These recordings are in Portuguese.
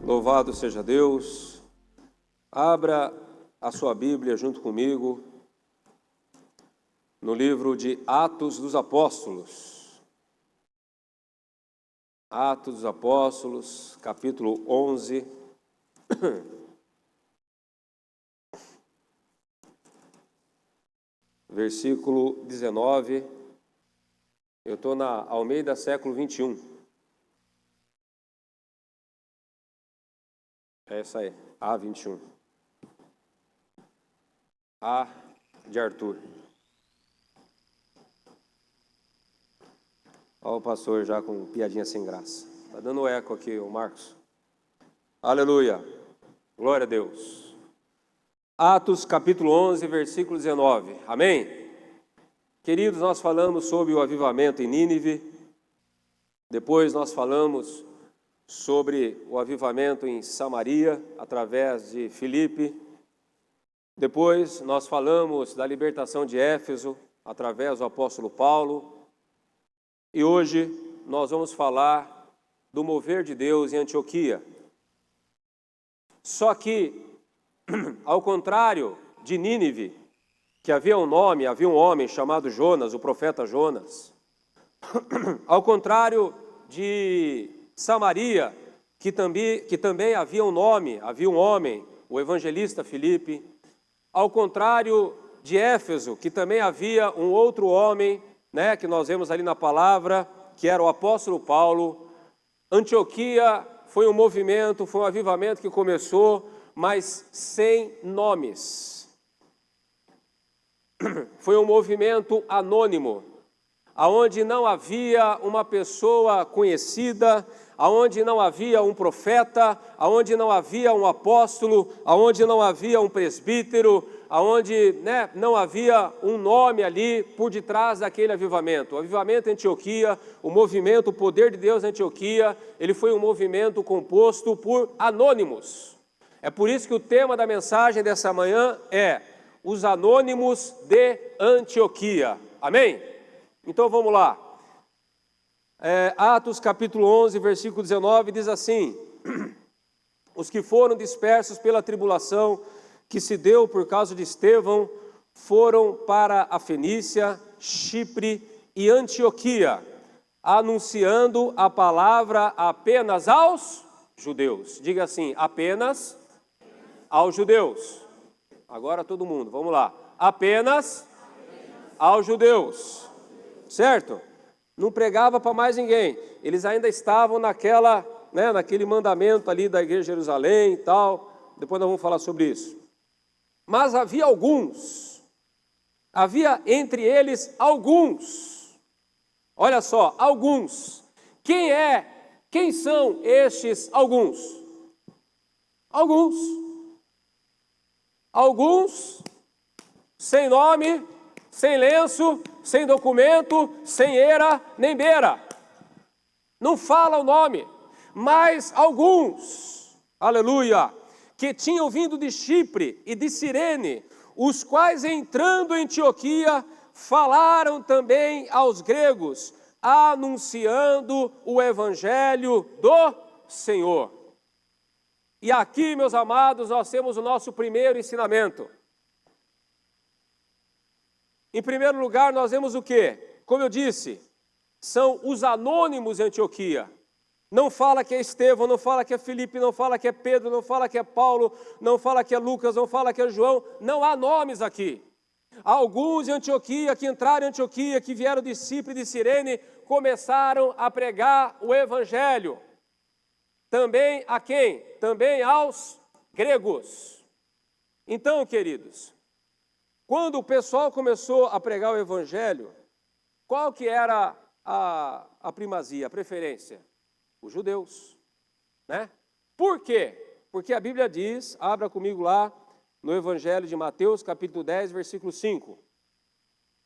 Louvado seja Deus. Abra a sua Bíblia junto comigo no livro de Atos dos Apóstolos. Atos dos Apóstolos, capítulo 11. Versículo 19. Eu estou na Almeida século 21. É essa aí, A21. A de Arthur. Olha o pastor já com piadinha sem graça. Está dando eco aqui, o Marcos. Aleluia. Glória a Deus. Atos capítulo 11, versículo 19. Amém? Queridos, nós falamos sobre o avivamento em Nínive. Depois nós falamos sobre o avivamento em Samaria, através de Filipe. Depois nós falamos da libertação de Éfeso, através do apóstolo Paulo. E hoje nós vamos falar do mover de Deus em Antioquia. Só que, ao contrário de Nínive, que havia um homem chamado Jonas, o profeta Jonas. Ao contrário de Samaria, que também havia um homem, o evangelista Filipe. Ao contrário de Éfeso, que também havia um outro homem, que nós vemos ali na palavra, que era o apóstolo Paulo. Antioquia foi um avivamento que começou, mas sem nomes. Foi um movimento anônimo, aonde não havia uma pessoa conhecida, aonde não havia um profeta, aonde não havia um apóstolo, aonde não havia um presbítero, aonde não havia um nome ali por detrás daquele avivamento. O avivamento em Antioquia, o movimento, o poder de Deus em Antioquia, ele foi um movimento composto por anônimos. É por isso que o tema da mensagem dessa manhã é os anônimos de Antioquia. Amém? Então vamos lá. Atos capítulo 11, versículo 19, diz assim: os que foram dispersos pela tribulação que se deu por causa de Estevão foram para a Fenícia, Chipre e Antioquia, anunciando a palavra apenas aos judeus. Diga assim, apenas aos judeus. Agora todo mundo, vamos lá. Apenas aos judeus. Certo? Não pregava para mais ninguém. Eles ainda estavam naquele mandamento ali da igreja de Jerusalém e tal. Depois nós vamos falar sobre isso. Mas havia entre eles alguns. Olha só, alguns. Quem são estes alguns? Alguns sem nome, sem lenço, sem documento, sem era nem beira. Não fala o nome, mas alguns, aleluia, que tinham vindo de Chipre e de Cirene, os quais entrando em Antioquia, falaram também aos gregos, anunciando o evangelho do Senhor. E aqui, meus amados, nós temos o nosso primeiro ensinamento. Em primeiro lugar, nós vemos o quê? Como eu disse, são os anônimos em Antioquia. Não fala que é Estevão, não fala que é Filipe, não fala que é Pedro, não fala que é Paulo, não fala que é Lucas, não fala que é João. Não há nomes aqui. Alguns em Antioquia, que entraram em Antioquia, que vieram de Chipre e de Cirene, começaram a pregar o evangelho. Também a quem? Também aos gregos. Então, queridos, quando o pessoal começou a pregar o evangelho, qual que era a primazia, a preferência? Os judeus, Por quê? Porque a Bíblia diz, abra comigo lá no Evangelho de Mateus, capítulo 10, versículo 5.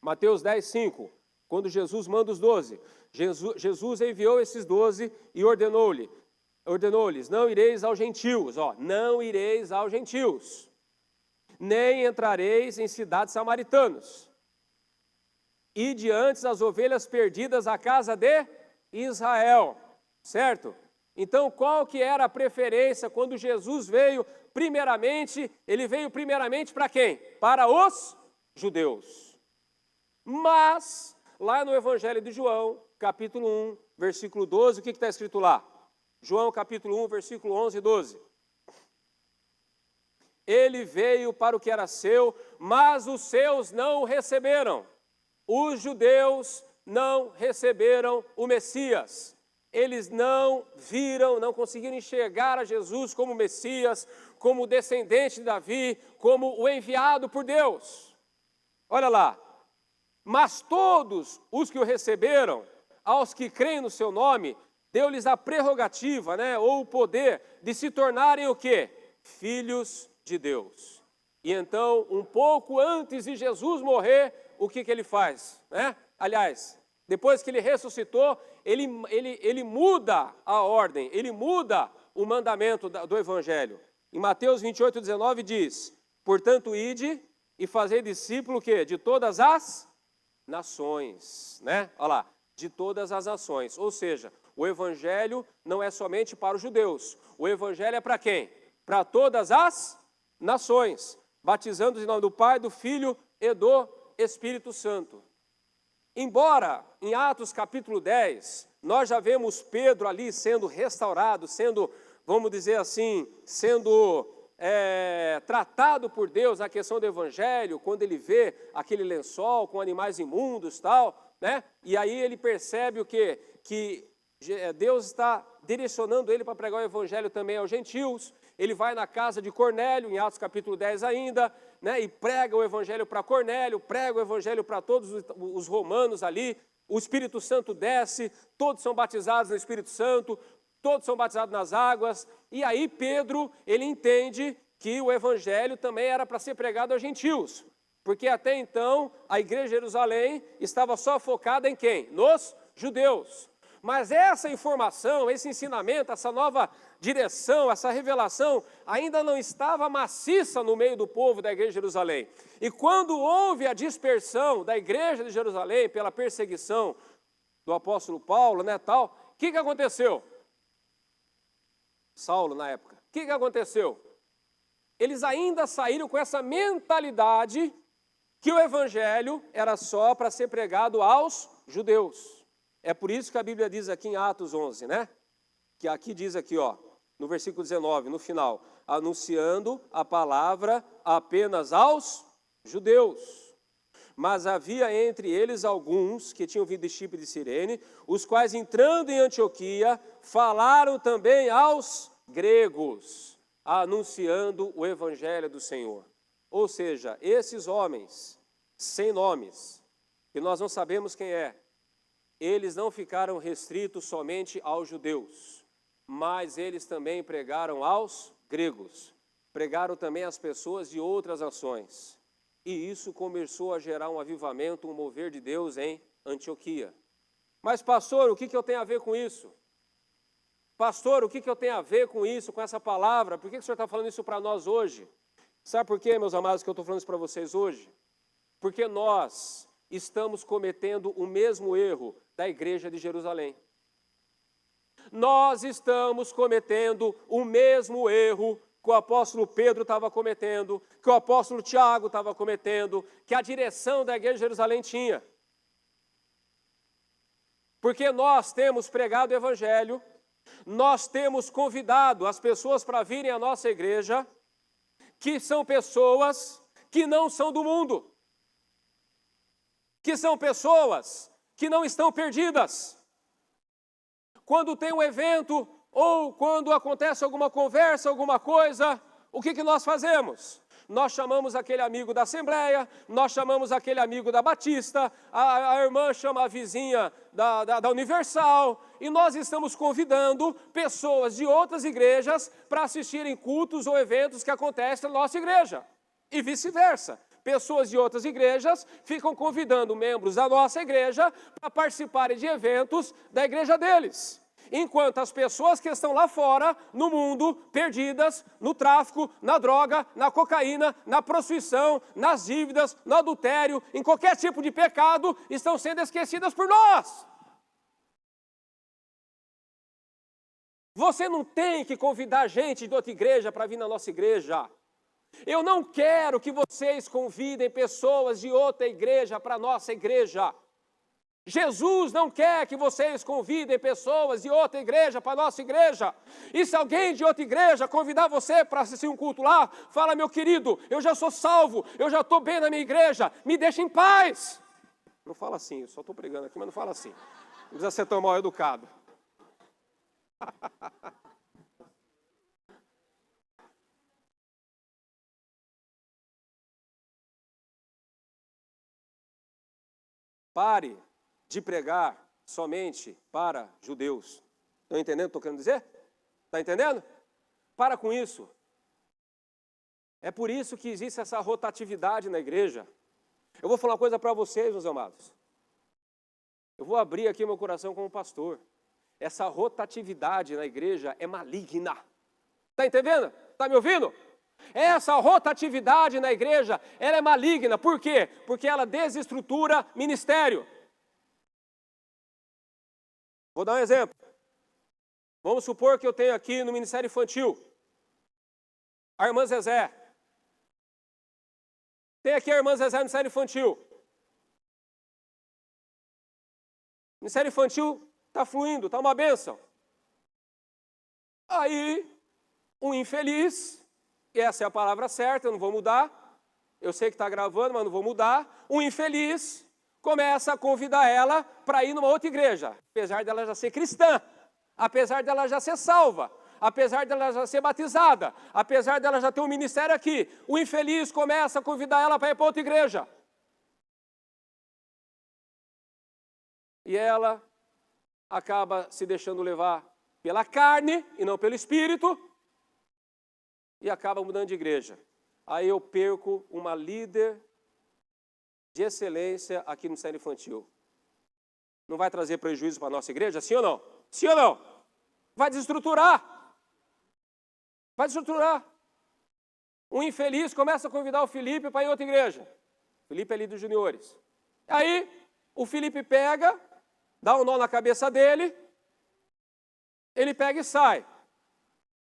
Mateus 10, 5, quando Jesus manda os 12. Jesus enviou esses 12 e ordenou-lhes, não ireis aos gentios, não ireis aos gentios, nem entrareis em cidades samaritanos. Ide antes as ovelhas perdidas à casa de Israel, certo? Então, qual que era a preferência quando Jesus veio primeiramente? Ele veio primeiramente para quem? Para os judeus. Mas, lá no Evangelho de João, capítulo 1, versículo 12, o que está escrito lá? João capítulo 1, versículo 11 e 12. Ele veio para o que era seu, mas os seus não o receberam. Os judeus não receberam o Messias. Eles não viram, não conseguiram enxergar a Jesus como Messias, como descendente de Davi, como o enviado por Deus. Olha lá. Mas todos os que o receberam, aos que creem no seu nome, deu-lhes a prerrogativa, ou o poder de se tornarem o quê? Filhos de Deus. E então, um pouco antes de Jesus morrer, o que ele faz? Aliás, depois que ele ressuscitou, ele muda a ordem, ele muda o mandamento do Evangelho. Em Mateus 28, 19 diz, portanto, ide e fazei discípulo o quê? De todas as nações, Olha lá, de todas as nações. Ou seja, o Evangelho não é somente para os judeus. O Evangelho é para quem? Para todas as nações, batizando-os em nome do Pai, do Filho e do Espírito Santo. Embora, em Atos capítulo 10, nós já vemos Pedro ali sendo restaurado, sendo, vamos dizer assim, sendo tratado por Deus na questão do Evangelho, quando ele vê aquele lençol com animais imundos e tal, E aí ele percebe o quê? Que Deus está direcionando ele para pregar o Evangelho também aos gentios. Ele vai na casa de Cornélio, em Atos capítulo 10 ainda, e prega o Evangelho para Cornélio, prega o Evangelho para todos os romanos ali. O Espírito Santo desce, todos são batizados no Espírito Santo, todos são batizados nas águas. E aí Pedro, ele entende que o Evangelho também era para ser pregado aos gentios. Porque até então, a igreja de Jerusalém estava só focada em quem? Nos judeus. Mas essa informação, esse ensinamento, essa nova direção, essa revelação, ainda não estava maciça no meio do povo da igreja de Jerusalém. E quando houve a dispersão da igreja de Jerusalém pela perseguição do apóstolo Paulo, o que aconteceu? Saulo, na época. O que aconteceu? Eles ainda saíram com essa mentalidade que o evangelho era só para ser pregado aos judeus. É por isso que a Bíblia diz aqui em Atos 11, Que aqui diz aqui, no versículo 19, no final, anunciando a palavra apenas aos judeus. Mas havia entre eles alguns que tinham vindo de Chipre e de Cirene, os quais, entrando em Antioquia, falaram também aos gregos, anunciando o evangelho do Senhor. Ou seja, esses homens, sem nomes, que nós não sabemos quem é, eles não ficaram restritos somente aos judeus, mas eles também pregaram aos gregos, pregaram também às pessoas de outras nações. E isso começou a gerar um avivamento, um mover de Deus em Antioquia. Mas pastor, o que eu tenho a ver com isso? Pastor, o que eu tenho a ver com isso, com essa palavra? Por que o senhor está falando isso para nós hoje? Sabe por quê, meus amados, que eu estou falando isso para vocês hoje? Porque nós estamos cometendo o mesmo erro da igreja de Jerusalém. Nós estamos cometendo o mesmo erro que o apóstolo Pedro estava cometendo, que o apóstolo Tiago estava cometendo, que a direção da igreja de Jerusalém tinha. Porque nós temos pregado o evangelho, nós temos convidado as pessoas para virem à nossa igreja, que são pessoas que não são do mundo, que são pessoas que não estão perdidas. Quando tem um evento ou quando acontece alguma conversa, alguma coisa, o que nós fazemos? Nós chamamos aquele amigo da Assembleia, nós chamamos aquele amigo da Batista, a irmã chama a vizinha da Universal, e nós estamos convidando pessoas de outras igrejas para assistirem cultos ou eventos que acontecem na nossa igreja, e vice-versa. Pessoas de outras igrejas ficam convidando membros da nossa igreja para participarem de eventos da igreja deles. Enquanto as pessoas que estão lá fora, no mundo, perdidas, no tráfico, na droga, na cocaína, na prostituição, nas dívidas, no adultério, em qualquer tipo de pecado, estão sendo esquecidas por nós. Você não tem que convidar gente de outra igreja para vir na nossa igreja. Eu não quero que vocês convidem pessoas de outra igreja para a nossa igreja. Jesus não quer que vocês convidem pessoas de outra igreja para a nossa igreja. E se alguém de outra igreja convidar você para assistir um culto lá, fala, meu querido, eu já sou salvo, eu já estou bem na minha igreja, me deixa em paz. Não fala assim, eu só estou pregando aqui, mas não fala assim. Não precisa ser tão mal educado. Pare de pregar somente para judeus. Estão entendendo o que eu estou querendo dizer? Está entendendo? Para com isso. É por isso que existe essa rotatividade na igreja. Eu vou falar uma coisa para vocês, meus amados. Eu vou abrir aqui meu coração como pastor. Essa rotatividade na igreja é maligna. Está entendendo? Está me ouvindo? Essa rotatividade na igreja, ela é maligna. Por quê? Porque ela desestrutura ministério. Vou dar um exemplo. Vamos supor que eu tenho aqui no Ministério Infantil a irmã Zezé. Tem aqui a irmã Zezé no Ministério Infantil. O Ministério Infantil está fluindo, está uma bênção. Aí, um infeliz, e essa é a palavra certa, eu não vou mudar, eu sei que está gravando, mas não vou mudar, um infeliz começa a convidar ela para ir numa outra igreja, apesar dela já ser cristã, apesar dela já ser salva, apesar dela já ser batizada, apesar dela já ter um ministério aqui, o infeliz começa a convidar ela para ir para outra igreja. E ela acaba se deixando levar pela carne e não pelo espírito e acaba mudando de igreja. Aí eu perco uma líder de excelência aqui no Ministério Infantil. Não vai trazer prejuízo para a nossa igreja? Sim ou não? Sim ou não? Vai desestruturar. Vai desestruturar. Um infeliz começa a convidar o Felipe para ir em outra igreja. O Felipe é líder dos juniores. Aí o Felipe pega, dá um nó na cabeça dele, ele pega e sai.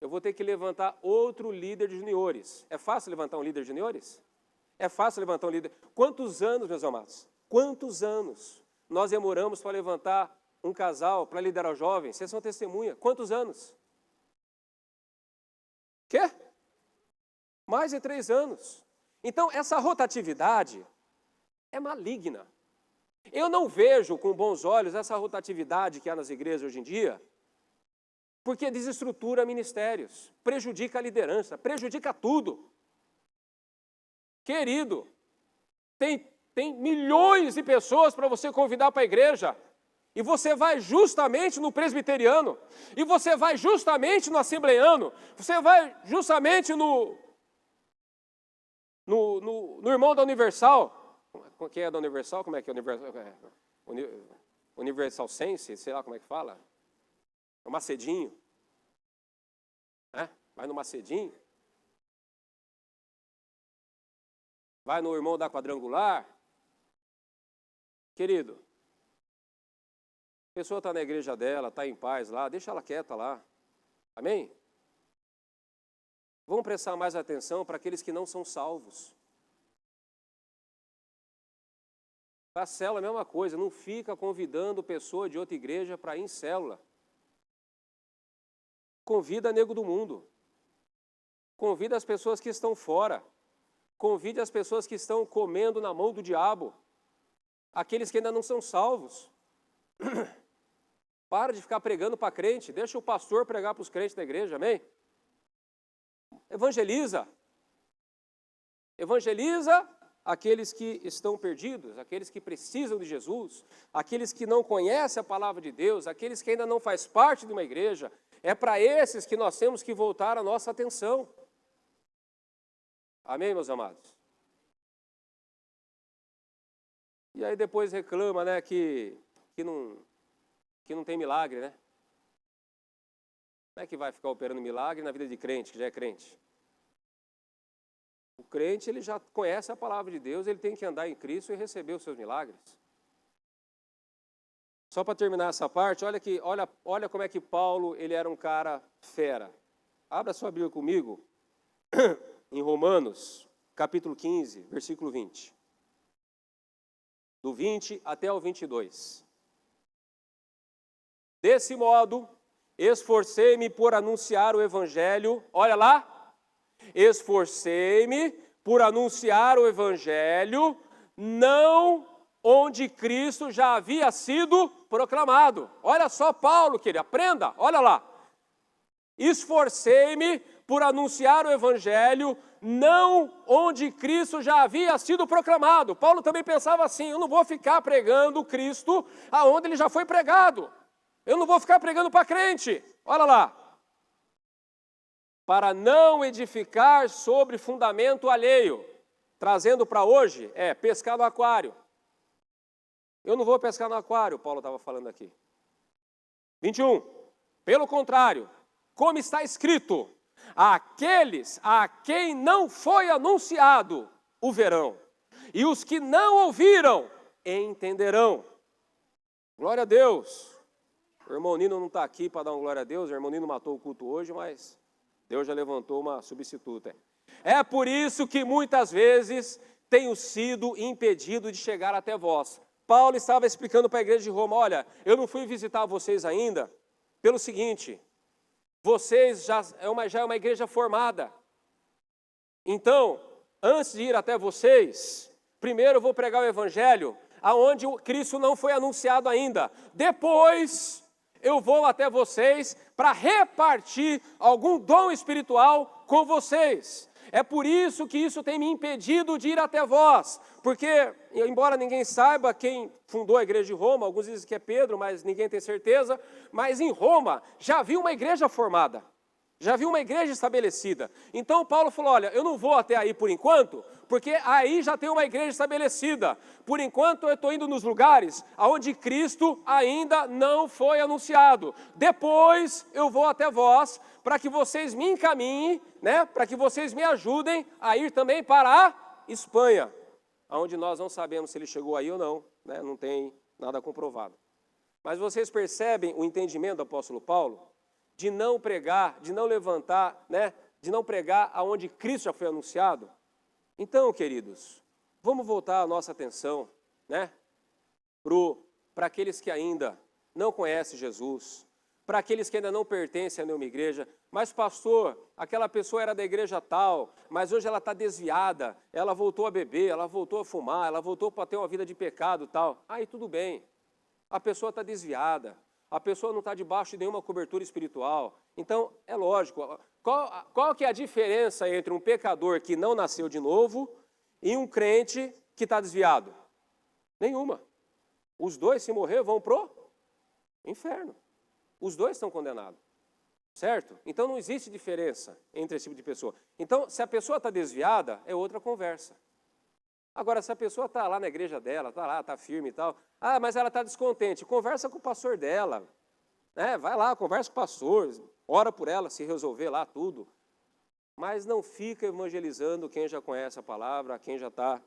Eu vou ter que levantar outro líder de juniores. É fácil levantar um líder de juniores? É fácil levantar um líder. Quantos anos, meus amados? Quantos anos nós demoramos para levantar um casal, para liderar jovens? Vocês são testemunha. Quantos anos? Quê? Mais de 3 anos. Então, essa rotatividade é maligna. Eu não vejo com bons olhos essa rotatividade que há nas igrejas hoje em dia, porque desestrutura ministérios, prejudica a liderança, prejudica tudo. Querido, tem milhões de pessoas para você convidar para a igreja, e você vai justamente no presbiteriano, e você vai justamente no assembleiano, você vai justamente no irmão da Universal. Quem é da Universal? Como é que é Universal? Universal Sense, sei lá como é que fala. É o Macedinho. Vai no Macedinho. Vai no irmão da Quadrangular. Querido, a pessoa está na igreja dela, está em paz lá, deixa ela quieta lá. Amém? Vamos prestar mais atenção para aqueles que não são salvos. Para a célula é a mesma coisa, não fica convidando pessoa de outra igreja para ir em célula. Convida nego do mundo. Convida as pessoas que estão fora. Convide as pessoas que estão comendo na mão do diabo. Aqueles que ainda não são salvos. Para de ficar pregando para crente, deixa o pastor pregar para os crentes da igreja, amém? Evangeliza. Evangeliza aqueles que estão perdidos, aqueles que precisam de Jesus, aqueles que não conhecem a palavra de Deus, aqueles que ainda não fazem parte de uma igreja. É para esses que nós temos que voltar a nossa atenção. Amém, meus amados? E aí depois reclama, né, que não tem milagre, né? Como é que vai ficar operando milagre na vida de crente, que já é crente? O crente, ele já conhece a palavra de Deus, ele tem que andar em Cristo e receber os seus milagres. Só para terminar essa parte, olha como é que Paulo, ele era um cara fera. Abra sua Bíblia comigo, em Romanos, capítulo 15, versículo 20. Do 20 até o 22. Desse modo, esforcei-me por anunciar o Evangelho, olha lá, esforcei-me por anunciar o Evangelho, não onde Cristo já havia sido proclamado. Olha só Paulo, querido, aprenda, olha lá. Esforcei-me por anunciar o Evangelho, não onde Cristo já havia sido proclamado. Paulo também pensava assim, eu não vou ficar pregando Cristo aonde ele já foi pregado. Eu não vou ficar pregando para crente. Olha lá. Para não edificar sobre fundamento alheio. Trazendo para hoje, pescar no aquário. Eu não vou pescar no aquário, Paulo estava falando aqui. 21. Pelo contrário, como está escrito, aqueles a quem não foi anunciado o verão, e os que não ouviram entenderão. Glória a Deus. O irmão Nino não está aqui para dar uma glória a Deus, o irmão Nino matou o culto hoje, mas Deus já levantou uma substituta. É por isso que muitas vezes tenho sido impedido de chegar até vós. Paulo estava explicando para a igreja de Roma, olha, eu não fui visitar vocês ainda, pelo seguinte, vocês já é uma igreja formada. Então, antes de ir até vocês, primeiro eu vou pregar o Evangelho, aonde o Cristo não foi anunciado ainda. Depois eu vou até vocês para repartir algum dom espiritual com vocês. É por isso que isso tem me impedido de ir até vós, porque, embora ninguém saiba quem fundou a igreja de Roma, alguns dizem que é Pedro, mas ninguém tem certeza, mas em Roma já havia uma igreja formada, já havia uma igreja estabelecida. Então Paulo falou, olha, eu não vou até aí por enquanto, porque aí já tem uma igreja estabelecida. Por enquanto eu estou indo nos lugares onde Cristo ainda não foi anunciado. Depois eu vou até vós, para que vocês me encaminhem, né? Para que vocês me ajudem a ir também para a Espanha, onde nós não sabemos se ele chegou aí ou não, né? Não tem nada comprovado. Mas vocês percebem o entendimento do apóstolo Paulo? De não pregar, de não levantar, né? De não pregar aonde Cristo já foi anunciado. Então, queridos, vamos voltar a nossa atenção, né? Para aqueles que ainda não conhecem Jesus, para aqueles que ainda não pertencem a nenhuma igreja. Mas, pastor, aquela pessoa era da igreja tal, mas hoje ela está desviada, ela voltou a beber, ela voltou a fumar, ela voltou para ter uma vida de pecado tal. Aí tudo bem, a pessoa está desviada, a pessoa não está debaixo de nenhuma cobertura espiritual. Então, é lógico, qual que é a diferença entre um pecador que não nasceu de novo e um crente que está desviado? Nenhuma. Os dois, se morrer, vão pro inferno. Os dois estão condenados, certo? Então não existe diferença entre esse tipo de pessoa. Então, se a pessoa está desviada, é outra conversa. Agora, se a pessoa está lá na igreja dela, está lá, está firme e tal, mas ela está descontente, conversa com o pastor dela, né? Vai lá, conversa com o pastor, ora por ela, se resolver lá tudo. Mas não fica evangelizando quem já conhece a palavra, quem já está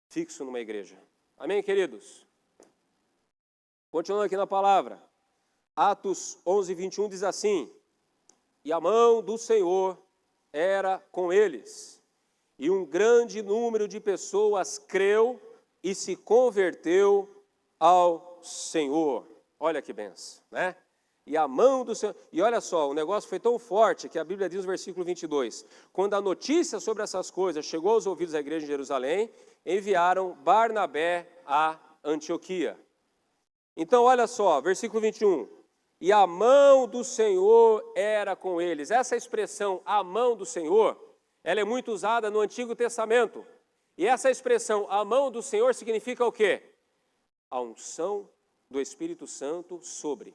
fixo numa igreja. Amém, queridos? Continuando aqui na palavra. Atos 11, 21 diz assim, e a mão do Senhor era com eles, e um grande número de pessoas creu e se converteu ao Senhor. Olha que benção, né? E a mão do Senhor... E olha só, o negócio foi tão forte que a Bíblia diz no versículo 22, quando a notícia sobre essas coisas chegou aos ouvidos da igreja de Jerusalém, enviaram Barnabé a Antioquia. Então, olha só, versículo 21, e a mão do Senhor era com eles. Essa expressão, a mão do Senhor, ela é muito usada no Antigo Testamento. E essa expressão, a mão do Senhor, significa o quê? A unção do Espírito Santo sobre.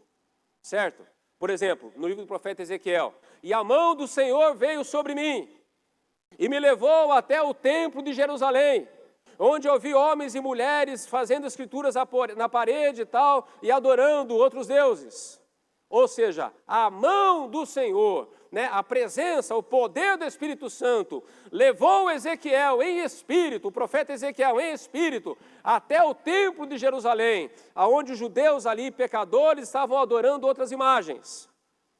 Certo? Por exemplo, no livro do profeta Ezequiel, e a mão do Senhor veio sobre mim, e me levou até o templo de Jerusalém, onde eu vi homens e mulheres fazendo escrituras na parede e tal, e adorando outros deuses. Ou seja, a mão do Senhor, né, a presença, o poder do Espírito Santo, levou Ezequiel em espírito, o profeta Ezequiel em espírito, até o templo de Jerusalém, aonde os judeus ali, pecadores, estavam adorando outras imagens.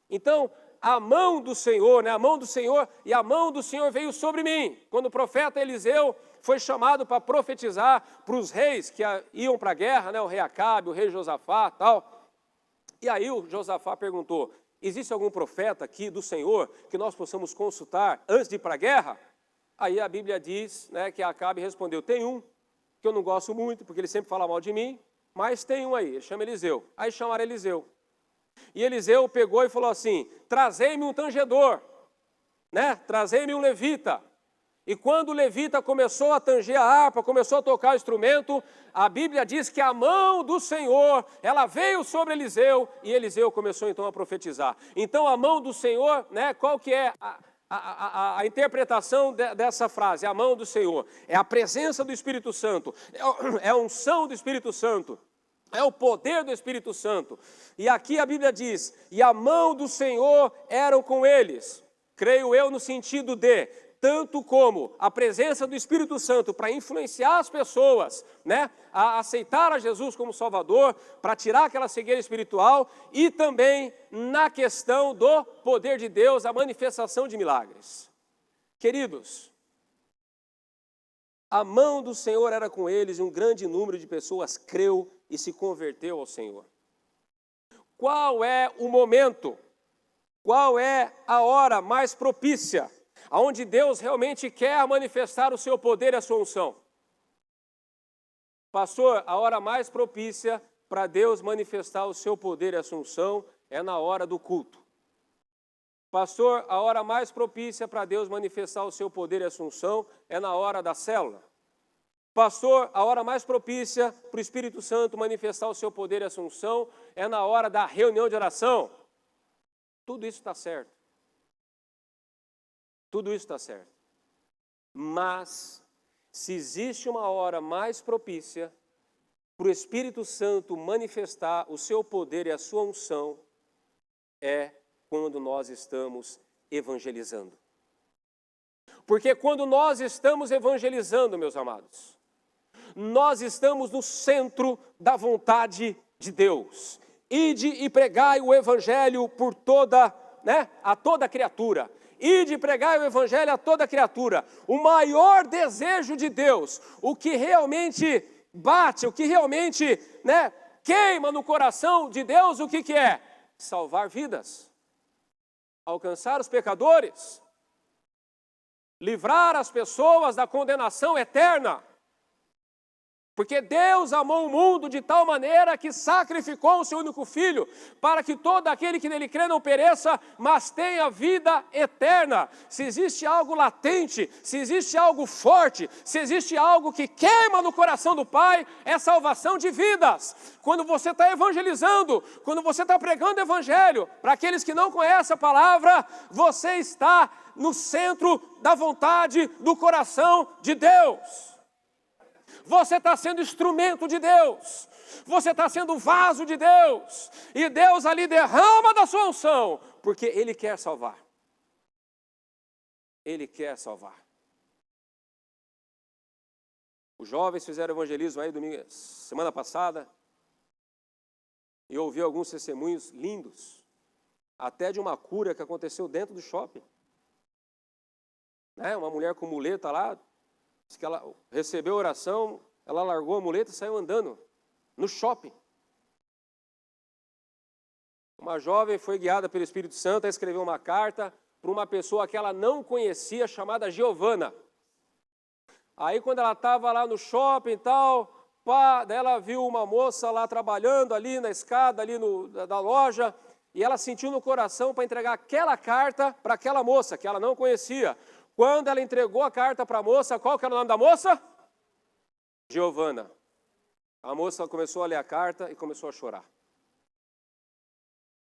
Então, a mão do Senhor, né, a mão do Senhor, e a mão do Senhor veio sobre mim. Quando o profeta Eliseu foi chamado para profetizar para os reis que iam para a guerra, né, o rei Acabe, o rei Josafá, tal. E aí o Josafá perguntou, existe algum profeta aqui do Senhor que nós possamos consultar antes de ir para a guerra? Aí a Bíblia diz, né, que Acabe respondeu, tem um, que eu não gosto muito, porque ele sempre fala mal de mim, mas tem um aí, ele chama Eliseu. Aí chamaram Eliseu. E Eliseu pegou e falou assim, trazei-me um tangedor, né, trazei-me um levita. E quando o levita começou a tanger a harpa, começou a tocar o instrumento, a Bíblia diz que a mão do Senhor, ela veio sobre Eliseu, e Eliseu começou então a profetizar. Então a mão do Senhor, né, qual que é a interpretação dessa frase? A mão do Senhor é a presença do Espírito Santo, é a unção do Espírito Santo, é o poder do Espírito Santo. E aqui a Bíblia diz, e a mão do Senhor eram com eles, creio eu no sentido de tanto como a presença do Espírito Santo para influenciar as pessoas, né, a aceitar a Jesus como Salvador, para tirar aquela cegueira espiritual, e também na questão do poder de Deus, a manifestação de milagres. Queridos, a mão do Senhor era com eles e um grande número de pessoas creu e se converteu ao Senhor. Qual é o momento? Qual é a hora mais propícia aonde Deus realmente quer manifestar o seu poder e a sua unção? Pastor, a hora mais propícia para Deus manifestar o seu poder e a sua unção é na hora do culto. Pastor, a hora mais propícia para Deus manifestar o seu poder e a sua unção é na hora da célula. Pastor, a hora mais propícia para o Espírito Santo manifestar o seu poder e a sua unção é na hora da reunião de oração. Tudo isso está certo. Tudo isso está certo. Mas, se existe uma hora mais propícia para o Espírito Santo manifestar o seu poder e a sua unção, é quando nós estamos evangelizando. Porque quando nós estamos evangelizando, meus amados, nós estamos no centro da vontade de Deus. Ide e pregai o evangelho por toda, né, a toda criatura. Ide e pregai o evangelho a toda criatura. O maior desejo de Deus, o que realmente bate, o que realmente, né, queima no coração de Deus, o que é? Salvar vidas, alcançar os pecadores, livrar as pessoas da condenação eterna. Porque Deus amou o mundo de tal maneira que sacrificou o seu único Filho, para que todo aquele que nele crê não pereça, mas tenha vida eterna. Se existe algo latente, se existe algo forte, se existe algo que queima no coração do Pai, é salvação de vidas. Quando você está evangelizando, quando você está pregando o evangelho, para aqueles que não conhecem a palavra, você está no centro da vontade do coração de Deus. Você está sendo instrumento de Deus, você está sendo vaso de Deus, e Deus ali derrama da sua unção, porque Ele quer salvar. Ele quer salvar. Os jovens fizeram evangelismo aí semana passada, e eu ouvi alguns testemunhos lindos, até de uma cura que aconteceu dentro do shopping. Né? Uma mulher com muleta lá, diz que ela recebeu a oração, ela largou a muleta e saiu andando no shopping. Uma jovem foi guiada pelo Espírito Santo a escrever uma carta para uma pessoa que ela não conhecia, chamada Giovana. Aí quando ela estava lá no shopping e tal, daí ela viu uma moça lá trabalhando ali na escada ali da loja, e ela sentiu no coração para entregar aquela carta para aquela moça que ela não conhecia. Quando ela entregou a carta para a moça, qual que era o nome da moça? Giovana. A moça começou a ler a carta e começou a chorar.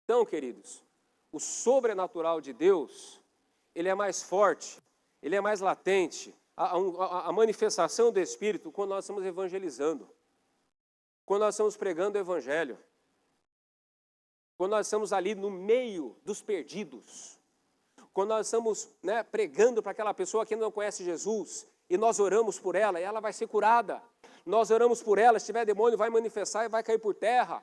Então, queridos, o sobrenatural de Deus, ele é mais forte, ele é mais latente, a manifestação do Espírito quando nós estamos evangelizando, quando nós estamos pregando o Evangelho. quando nós estamos ali no meio dos perdidos, quando nós estamos, né, pregando para aquela pessoa que ainda não conhece Jesus, e nós oramos por ela, e ela vai ser curada. Nós oramos por ela, se tiver demônio, vai manifestar e vai cair por terra.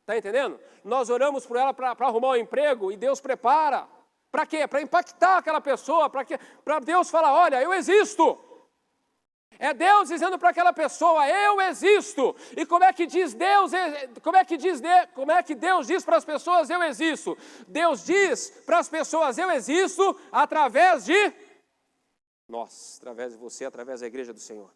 Está entendendo? Nós oramos por ela para arrumar um emprego, e Deus prepara. Para quê? Para impactar aquela pessoa, para Deus falar, olha, eu existo. É Deus dizendo para aquela pessoa, eu existo. E como é que Deus diz para as pessoas, eu existo? Deus diz para as pessoas, eu existo, através de nós, através de você, através da igreja do Senhor.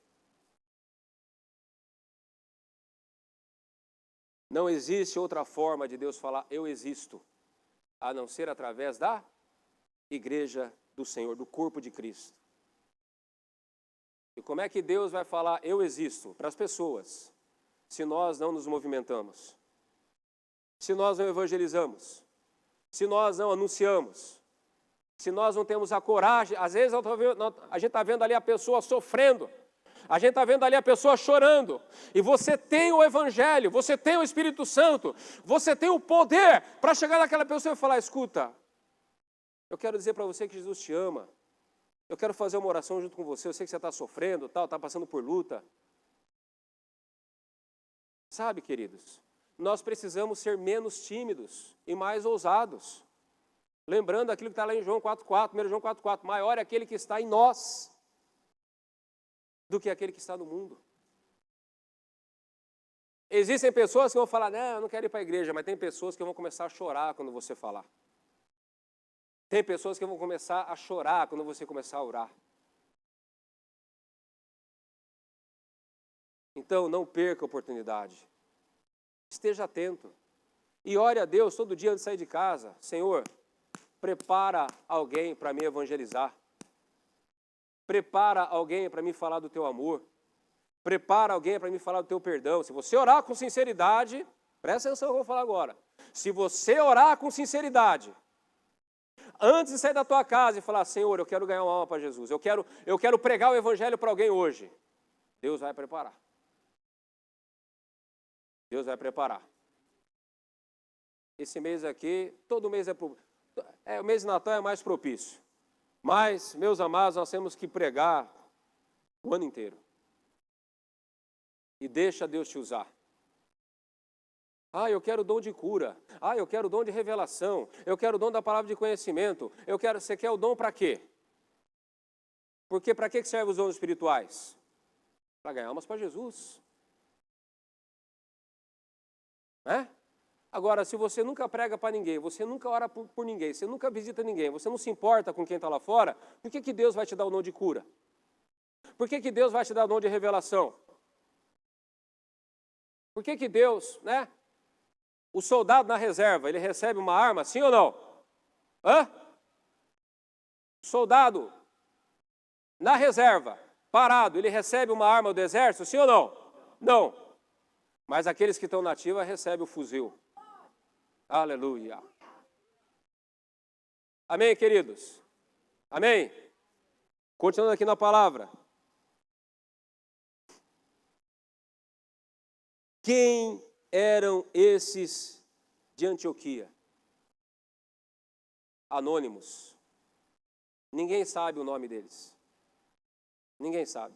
Não existe outra forma de Deus falar, eu existo, a não ser através da igreja do Senhor, do corpo de Cristo. E como é que Deus vai falar, eu existo, para as pessoas, se nós não nos movimentamos, se nós não evangelizamos, se nós não anunciamos, se nós não temos a coragem? Às vezes a gente está vendo ali a pessoa sofrendo, a gente está vendo ali a pessoa chorando, e você tem o Evangelho, você tem o Espírito Santo, você tem o poder para chegar naquela pessoa e falar, escuta, eu quero dizer para você que Jesus te ama, eu quero fazer uma oração junto com você, eu sei que você está sofrendo, está passando por luta. Sabe, queridos, nós precisamos ser menos tímidos e mais ousados. Lembrando aquilo que está lá em João 4,4, 1 João 4,4, maior é aquele que está em nós do que aquele que está no mundo. Existem pessoas que vão falar, não, eu não quero ir para a igreja, mas tem pessoas que vão começar a chorar quando você falar. Tem pessoas que vão começar a chorar quando você começar a orar. Então, não perca a oportunidade. Esteja atento. E ore a Deus todo dia antes de sair de casa. Senhor, prepara alguém para me evangelizar. Prepara alguém para me falar do teu amor. Prepara alguém para me falar do teu perdão. Se você orar com sinceridade, presta atenção no que eu vou falar agora. Se você orar com sinceridade, antes de sair da tua casa e falar, Senhor, eu quero ganhar uma alma para Jesus, eu quero pregar o Evangelho para alguém hoje, Deus vai preparar. Deus vai preparar. Esse mês aqui, todo mês o mês de Natal é mais propício. Mas, meus amados, nós temos que pregar o ano inteiro. E deixa Deus te usar. Ah, eu quero o dom de cura. Ah, eu quero o dom de revelação. Eu quero o dom da palavra de conhecimento. Você quer o dom para quê? Porque para que servem os dons espirituais? Para ganhar almas para Jesus. Agora, se você nunca prega para ninguém, você nunca ora por ninguém, você nunca visita ninguém, você não se importa com quem está lá fora, por que Deus vai te dar o dom de cura? Por que Deus vai te dar o dom de revelação? Por que Deus, o soldado na reserva, ele recebe uma arma, sim ou não? Soldado na reserva, parado, ele recebe uma arma do exército, sim ou não? Não. Mas aqueles que estão na ativa recebem o fuzil. Aleluia. Amém, queridos? Amém? Continuando aqui na palavra. Quem eram esses de Antioquia? Anônimos. Ninguém sabe o nome deles. Ninguém sabe.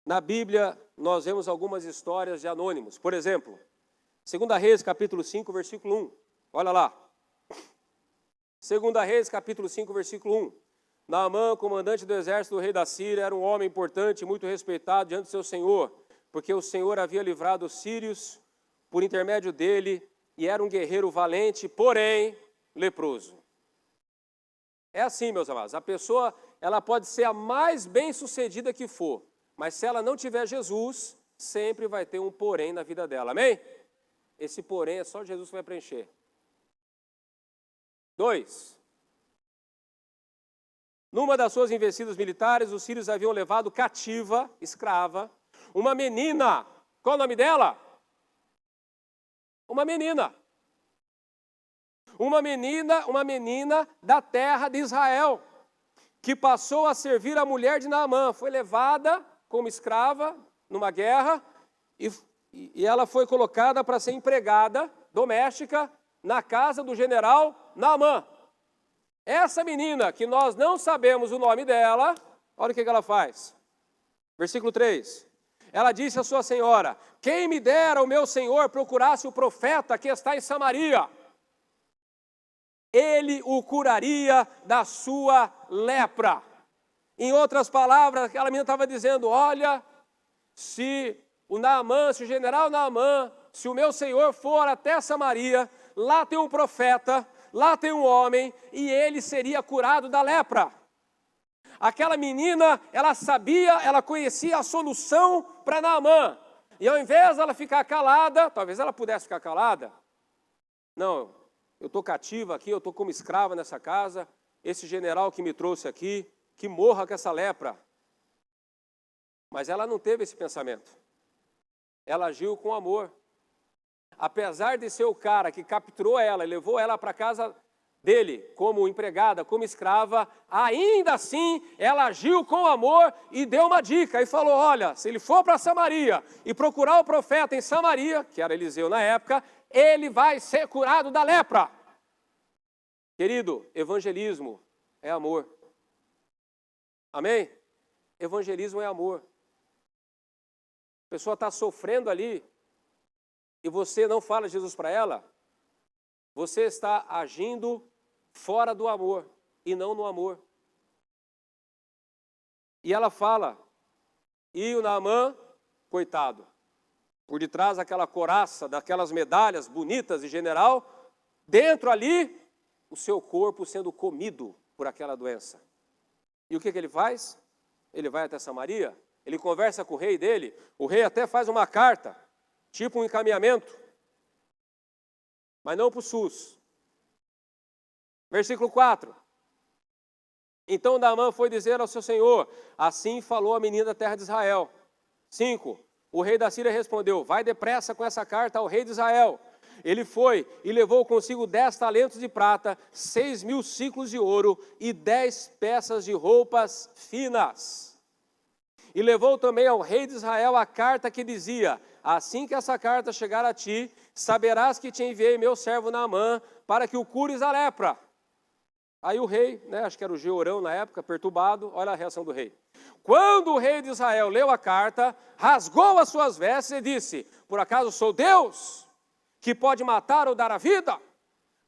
Na Bíblia, nós vemos algumas histórias de anônimos. Por exemplo, 2 Reis, capítulo 5, versículo 1. Olha lá. 2 Reis, capítulo 5, versículo 1. Naamã, comandante do exército do rei da Síria, era um homem importante e muito respeitado diante do seu senhor, porque o Senhor havia livrado os sírios por intermédio dele, e era um guerreiro valente, porém leproso. É assim, meus amados, a pessoa, ela pode ser a mais bem-sucedida que for, mas se ela não tiver Jesus, sempre vai ter um porém na vida dela, amém? Esse porém é só Jesus que vai preencher. 2. Numa das suas investidas militares, os sírios haviam levado cativa, escrava, uma menina. Qual o nome dela? Uma menina. Uma menina da terra de Israel, que passou a servir a mulher de Naamã. Foi levada como escrava numa guerra e ela foi colocada para ser empregada doméstica na casa do general Naamã. Essa menina, que nós não sabemos o nome dela, olha o que ela faz. Versículo 3. Ela disse à sua senhora: quem me dera o meu senhor procurasse o profeta que está em Samaria. Ele o curaria da sua lepra. Em outras palavras, aquela menina estava dizendo: olha, se o Naamã, se o general Naamã, se o meu senhor for até Samaria, lá tem um profeta, lá tem um homem, e ele seria curado da lepra. Aquela menina, ela sabia, ela conhecia a solução para Naamã. E ao invés dela ficar calada, talvez ela pudesse ficar calada. Não, eu estou cativa aqui, eu estou como escrava nessa casa, esse general que me trouxe aqui, que morra com essa lepra. Mas ela não teve esse pensamento. Ela agiu com amor. Apesar de ser o cara que capturou ela e levou ela para a casa dele, como empregada, como escrava, ainda assim ela agiu com amor e deu uma dica e falou: olha, se ele for para Samaria e procurar o profeta em Samaria, que era Eliseu na época, ele vai ser curado da lepra. Querido, evangelismo é amor. Amém? Evangelismo é amor. A pessoa está sofrendo ali e você não fala Jesus para ela, você está agindo fora do amor e não no amor. E ela fala, e o Naamã, coitado, por detrás daquela couraça, daquelas medalhas bonitas de general, dentro ali, o seu corpo sendo comido por aquela doença. E o que ele faz? Ele vai até Samaria, ele conversa com o rei dele, o rei até faz uma carta, tipo um encaminhamento, mas não para o SUS. Versículo 4. Então Naamã foi dizer ao seu senhor: assim falou a menina da terra de Israel. 5. O rei da Síria respondeu: vai depressa com essa carta ao rei de Israel. Ele foi e levou consigo 10 talentos de prata, 6.000 ciclos de ouro e 10 peças de roupas finas. E levou também ao rei de Israel a carta que dizia: assim que essa carta chegar a ti, saberás que te enviei meu servo Naamã para que o cures da lepra. Aí o rei, acho que era o Georão na época, perturbado, olha a reação do rei. Quando o rei de Israel leu a carta, rasgou as suas vestes e disse: por acaso sou Deus, que pode matar ou dar a vida,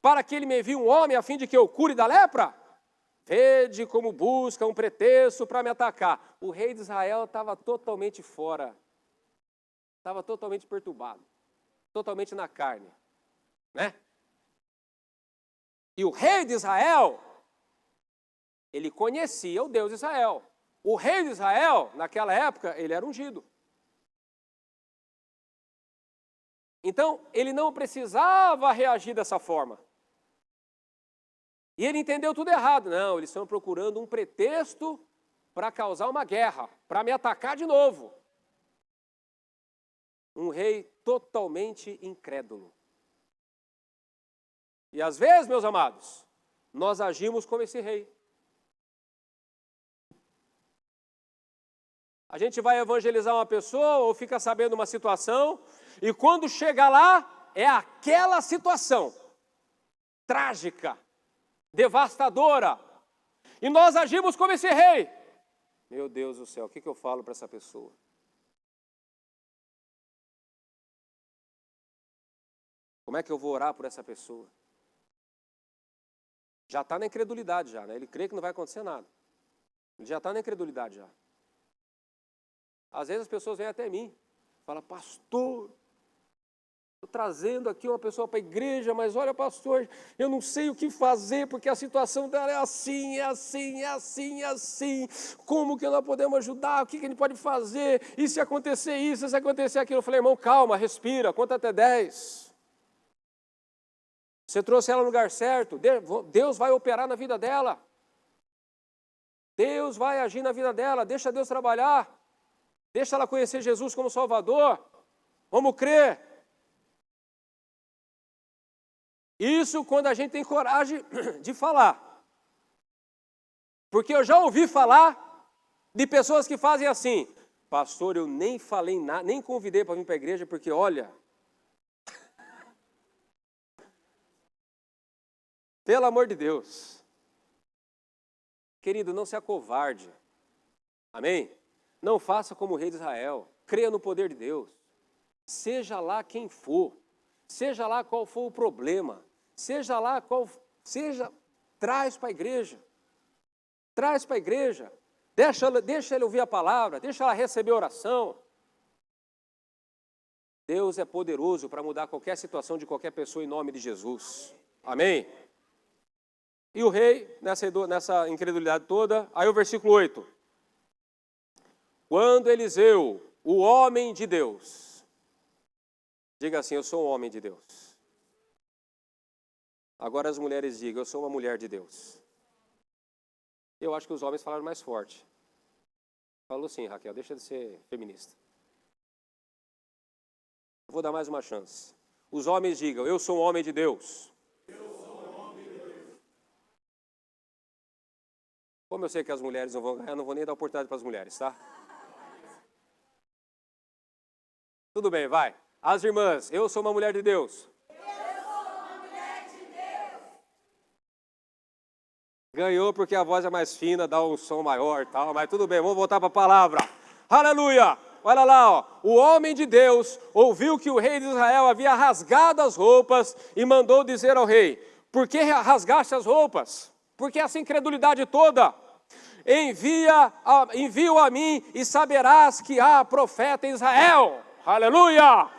para que ele me envie um homem a fim de que eu cure da lepra? Vede como busca um pretexto para me atacar. O rei de Israel estava totalmente fora, estava totalmente perturbado, totalmente na carne, né? E o rei de Israel, ele conhecia o Deus de Israel. O rei de Israel, naquela época, ele era ungido. Então, ele não precisava reagir dessa forma. E ele entendeu tudo errado. Não, eles estão procurando um pretexto para causar uma guerra, para me atacar de novo. Um rei totalmente incrédulo. E às vezes, meus amados, nós agimos como esse rei. A gente vai evangelizar uma pessoa ou fica sabendo uma situação, e quando chega lá, é aquela situação trágica, devastadora. E nós agimos como esse rei. Meu Deus do céu, o que eu falo para essa pessoa? Como é que eu vou orar por essa pessoa? Já está na incredulidade já, né? Ele crê que não vai acontecer nada. Ele já está na incredulidade já. Às vezes as pessoas vêm até mim, falam: pastor, estou trazendo aqui uma pessoa para a igreja, mas olha, pastor, eu não sei o que fazer, porque a situação dela é assim, é assim, é assim, é assim. Como que nós podemos ajudar? O que a gente pode fazer? E se acontecer isso, se acontecer aquilo? Eu falei: irmão, calma, respira, conta até 10. Você trouxe ela no lugar certo, Deus vai operar na vida dela. Deus vai agir na vida dela, deixa Deus trabalhar. Deixa ela conhecer Jesus como Salvador. Vamos crer. Isso quando a gente tem coragem de falar. Porque eu já ouvi falar de pessoas que fazem assim: pastor, eu nem falei nada, nem convidei para vir para a igreja, porque olha, Pelo amor de Deus. Querido, não se acovarde. Amém? Não faça como o rei de Israel. Creia no poder de Deus. Seja lá quem for. Seja lá qual for o problema. Seja lá qual... traz para a igreja. Traz para a igreja. Deixa ele ouvir a palavra. Deixa ela receber oração. Deus é poderoso para mudar qualquer situação de qualquer pessoa em nome de Jesus. Amém? E o rei, nessa incredulidade toda, aí o versículo 8. Quando Eliseu, o homem de Deus, diga assim, eu sou um homem de Deus. Agora as mulheres digam, eu sou uma mulher de Deus. Eu acho que os homens falaram mais forte. Falou sim, Raquel, deixa de ser feminista. Vou dar mais uma chance. Os homens digam, eu sou um homem de Deus. Como eu sei que as mulheres não vão ganhar, não vou nem dar oportunidade para as mulheres, tá? Tudo bem, vai. As irmãs, eu sou uma mulher de Deus. Eu sou uma mulher de Deus. Ganhou porque a voz é mais fina, dá um som maior e tal, mas tudo bem, vamos voltar para a palavra. Aleluia! Olha lá, ó. O homem de Deus ouviu que o rei de Israel havia rasgado as roupas e mandou dizer ao rei, por que rasgaste as roupas? Por que essa incredulidade toda? Envia-o a mim e saberás que há profeta em Israel. Aleluia!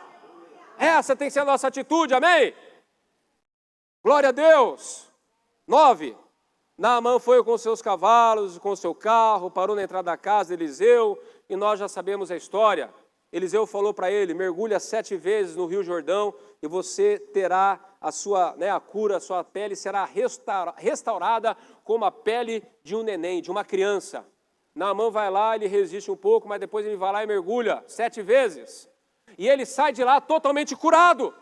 Essa tem que ser a nossa atitude, amém? Glória a Deus. 9. Naamã foi com seus cavalos, com seu carro, parou na entrada da casa de Eliseu, e nós já sabemos a história. Eliseu falou para ele, mergulha 7 vezes no Rio Jordão, e você terá a cura, a sua pele será restaurada como a pele de um neném, de uma criança. Naamã vai lá, ele resiste um pouco, mas depois ele vai lá e mergulha 7 vezes. E ele sai de lá totalmente curado.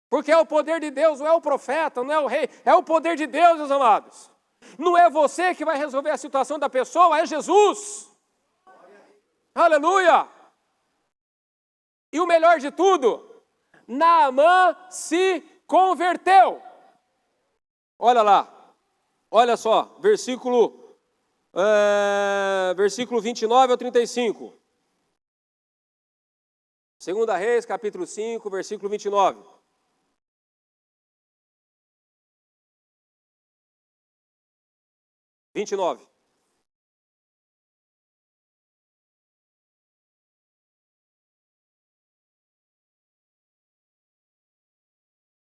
Porque é o poder de Deus, não é o profeta, não é o rei, é o poder de Deus, meus amados. Não é você que vai resolver a situação da pessoa, é Jesus. Aleluia! E o melhor de tudo, Naamã se converteu. Olha lá, olha só, versículo 29 ao 35. 2 Reis, capítulo 5, versículo 29.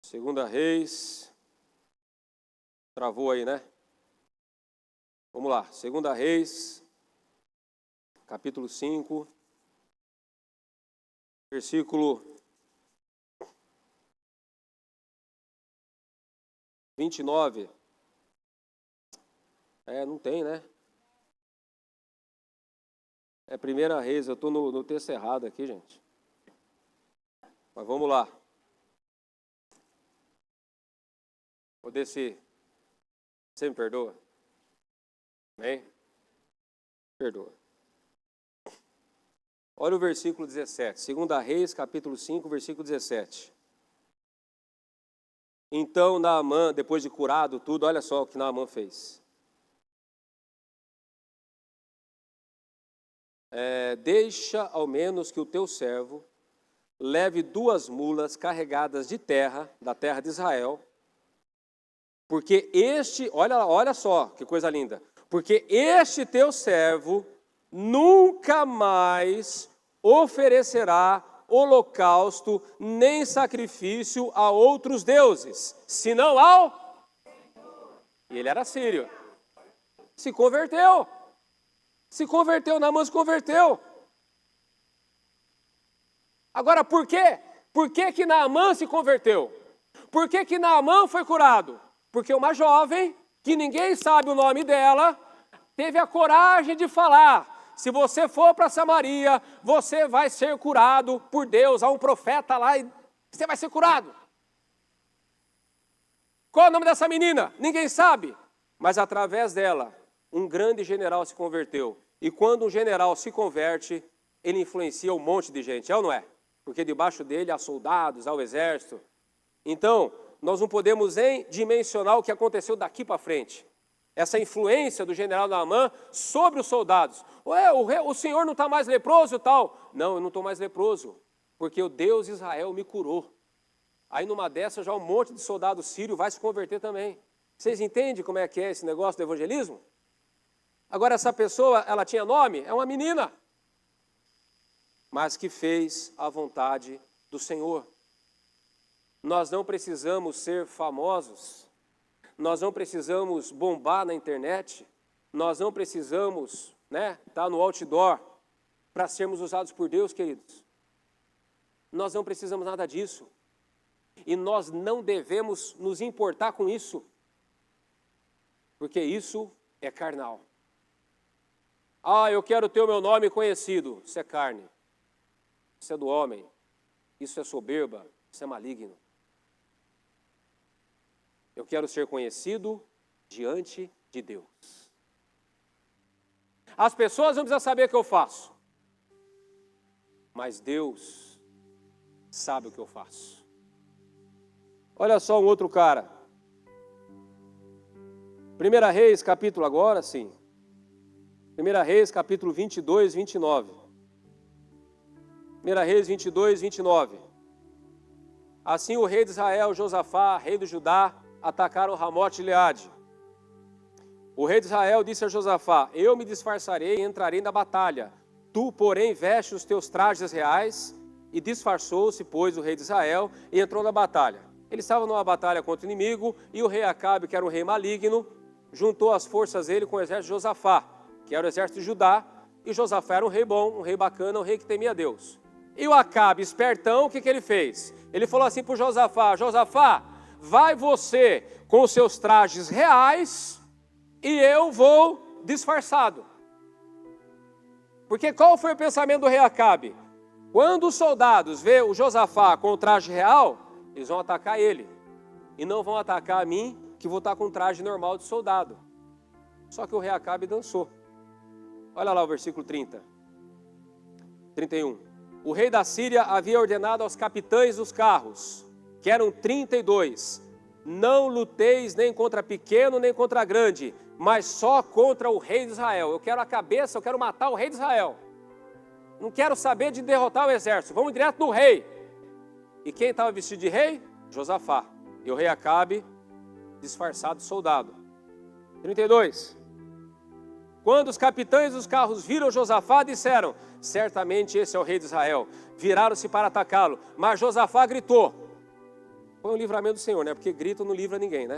Segunda Reis, travou aí, né? Vamos lá, Segunda Reis, capítulo 5, versículo 29. Não tem, né? É Primeira Reis, eu estou no texto errado aqui, gente. Mas vamos lá. Vou descer. Você me perdoa? Amém? Perdoa. Olha o versículo 17. 2 Reis, capítulo 5, versículo 17. Então Naamã, depois de curado tudo, olha só o que Naamã fez. Deixa ao menos que o teu servo leve 2 mulas carregadas de terra, da terra de Israel, porque olha só que coisa linda, porque este teu servo nunca mais oferecerá holocausto nem sacrifício a outros deuses, senão ao... E ele era sírio. Se converteu, Naamã se converteu. Agora, por quê? Por que Naamã se converteu? Por que Naamã foi curado? Porque uma jovem, que ninguém sabe o nome dela, teve a coragem de falar, se você for para Samaria, você vai ser curado por Deus, há um profeta lá e você vai ser curado. Qual é o nome dessa menina? Ninguém sabe, mas através dela, um grande general se converteu. E quando um general se converte, ele influencia um monte de gente, é ou não é? Porque debaixo dele há soldados, há o exército. Então, nós não podemos nem dimensionar o que aconteceu daqui para frente. Essa influência do general Naamã sobre os soldados. Ué, o senhor não está mais leproso e tal? Não, eu não estou mais leproso, porque o Deus de Israel me curou. Aí numa dessa já um monte de soldado sírio vai se converter também. Vocês entendem como é que é esse negócio do evangelismo? Agora essa pessoa, ela tinha nome? É uma menina. Mas que fez a vontade do Senhor. Nós não precisamos ser famosos. Nós não precisamos bombar na internet. Nós não precisamos, estar no outdoor para sermos usados por Deus, queridos. Nós não precisamos nada disso. E nós não devemos nos importar com isso. Porque isso é carnal. Ah, eu quero ter o meu nome conhecido. Isso é carne. Isso é do homem. Isso é soberba. Isso é maligno. Eu quero ser conhecido diante de Deus. As pessoas não precisam saber o que eu faço. Mas Deus sabe o que eu faço. Olha só um outro cara. 1 Reis, capítulo agora, sim. 1 Reis, capítulo 22, 29. 1 Reis 22, 29. Assim o rei de Israel, Josafá, rei do Judá, atacaram Ramote e Gileade. O rei de Israel disse a Josafá: eu me disfarçarei e entrarei na batalha. Tu, porém, veste os teus trajes reais. E disfarçou-se, pois, o rei de Israel e entrou na batalha. Ele estava numa batalha contra o inimigo e o rei Acabe, que era um rei maligno, juntou as forças dele com o exército de Josafá, que era o exército de Judá, e Josafá era um rei bom, um rei bacana, um rei que temia Deus. E o Acabe, espertão, o que ele fez? Ele falou assim para o Josafá: Josafá, vai você com os seus trajes reais e eu vou disfarçado. Porque qual foi o pensamento do rei Acabe? Quando os soldados vê o Josafá com o traje real, eles vão atacar ele. E não vão atacar a mim, que vou estar com um traje normal de soldado. Só que o rei Acabe dançou. Olha lá o versículo 30. 31. O rei da Síria havia ordenado aos capitães dos carros, que eram 32, não luteis nem contra pequeno nem contra grande, mas só contra o rei de Israel. Eu quero a cabeça, eu quero matar o rei de Israel. Não quero saber de derrotar o exército, vamos direto no rei. E quem estava vestido de rei? Josafá. E o rei Acabe, disfarçado de soldado. 32. Quando os capitães dos carros viram Josafá, disseram: certamente esse é o rei de Israel. Viraram-se para atacá-lo, mas Josafá gritou. Foi um livramento do Senhor, Porque grito não livra ninguém,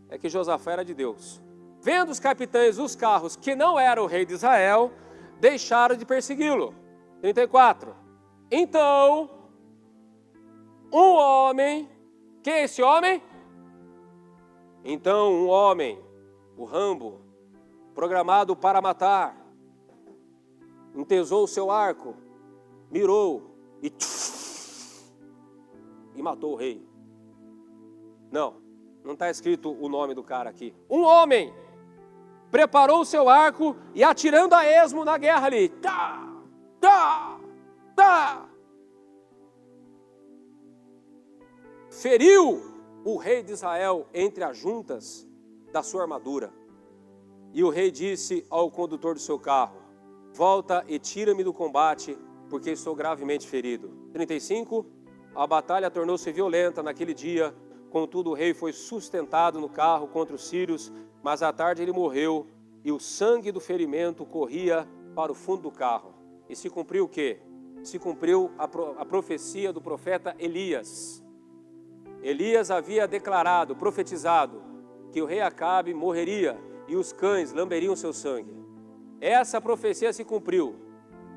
É que Josafá era de Deus. Vendo os capitães dos carros que não era o rei de Israel, deixaram de persegui-lo. 34. Então, um homem, quem é esse homem? Então, um homem, o Rambo, programado para matar, entesou o seu arco, mirou e matou o rei. Não está escrito o nome do cara aqui. Um homem preparou o seu arco e atirando a esmo na guerra ali. Feriu o rei de Israel entre as juntas da sua armadura. E o rei disse ao condutor do seu carro: volta e tira-me do combate, porque estou gravemente ferido. 35. A batalha tornou-se violenta naquele dia, contudo o rei foi sustentado no carro contra os sírios, mas à tarde ele morreu, e o sangue do ferimento corria para o fundo do carro. E se cumpriu o quê? Se cumpriu a profecia do profeta Elias. Elias havia declarado, profetizado, que o rei Acabe morreria e os cães lamberiam seu sangue. Essa profecia se cumpriu,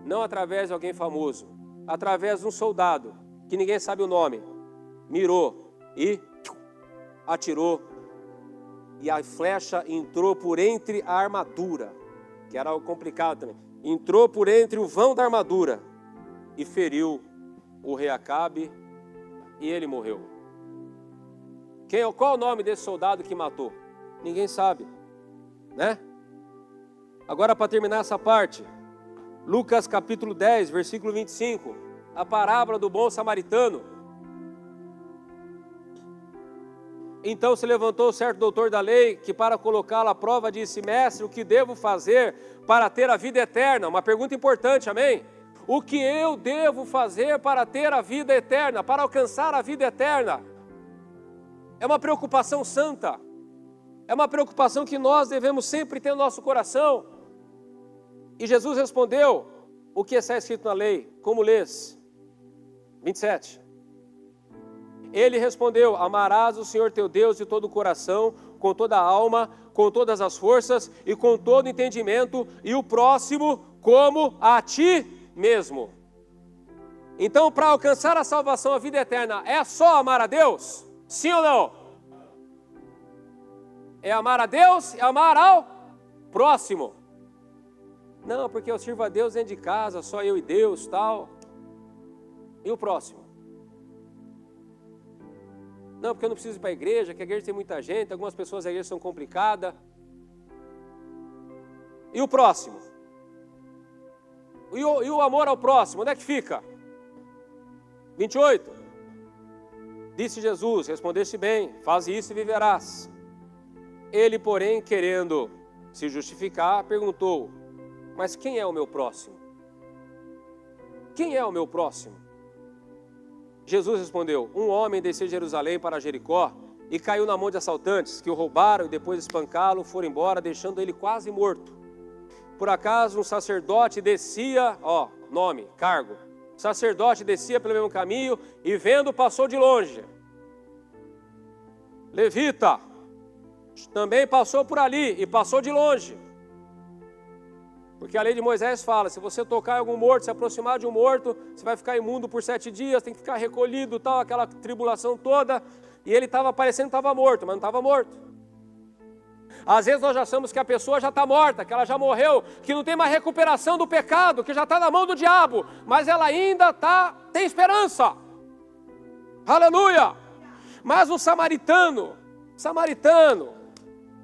não através de alguém famoso, através de um soldado, que ninguém sabe o nome, mirou e atirou, e a flecha entrou por entre a armadura, que era algo complicado também, entrou por entre o vão da armadura, e feriu o rei Acabe, e ele morreu. Qual é o nome desse soldado que matou? Ninguém sabe, Agora, para terminar essa parte, Lucas capítulo 10, versículo 25, a parábola do bom samaritano. Então se levantou certo doutor da lei, que para colocá-lo à prova disse: mestre, o que devo fazer para ter a vida eterna? Uma pergunta importante, amém? O que eu devo fazer para ter a vida eterna, para alcançar a vida eterna? É uma preocupação santa, é uma preocupação que nós devemos sempre ter no nosso coração. E Jesus respondeu: o que está escrito na lei? Como lês? 27. Ele respondeu: amarás o Senhor teu Deus de todo o coração, com toda a alma, com todas as forças e com todo o entendimento, e o próximo como a ti mesmo. Então, para alcançar a salvação, a vida eterna, é só amar a Deus? Sim ou não? É amar a Deus e amar ao próximo. Não, porque eu sirvo a Deus dentro de casa, só eu e Deus, tal. E o próximo? Não, porque eu não preciso ir para a igreja, que a igreja tem muita gente, algumas pessoas da igreja são complicadas. E o próximo? E o amor ao próximo, onde é que fica? 28. Disse Jesus: respondeste bem, faze isso e viverás. Ele, porém, querendo se justificar, perguntou: mas quem é o meu próximo? Quem é o meu próximo? Jesus respondeu: um homem desceu de Jerusalém para Jericó e caiu na mão de assaltantes, que o roubaram e depois de espancá-lo foram embora, deixando ele quase morto. Por acaso um sacerdote descia, nome, cargo, sacerdote descia pelo mesmo caminho e vendo passou de longe. Levita também passou por ali e passou de longe. Porque a lei de Moisés fala: se você tocar em algum morto, se aproximar de um morto, você vai ficar imundo por 7 dias, tem que ficar recolhido, tal, aquela tribulação toda. E ele estava parecendo que estava morto, mas não estava morto. Às vezes nós já achamos que a pessoa já está morta, que ela já morreu, que não tem mais recuperação do pecado, que já está na mão do diabo, mas ela ainda tem esperança. Aleluia! Mas um samaritano,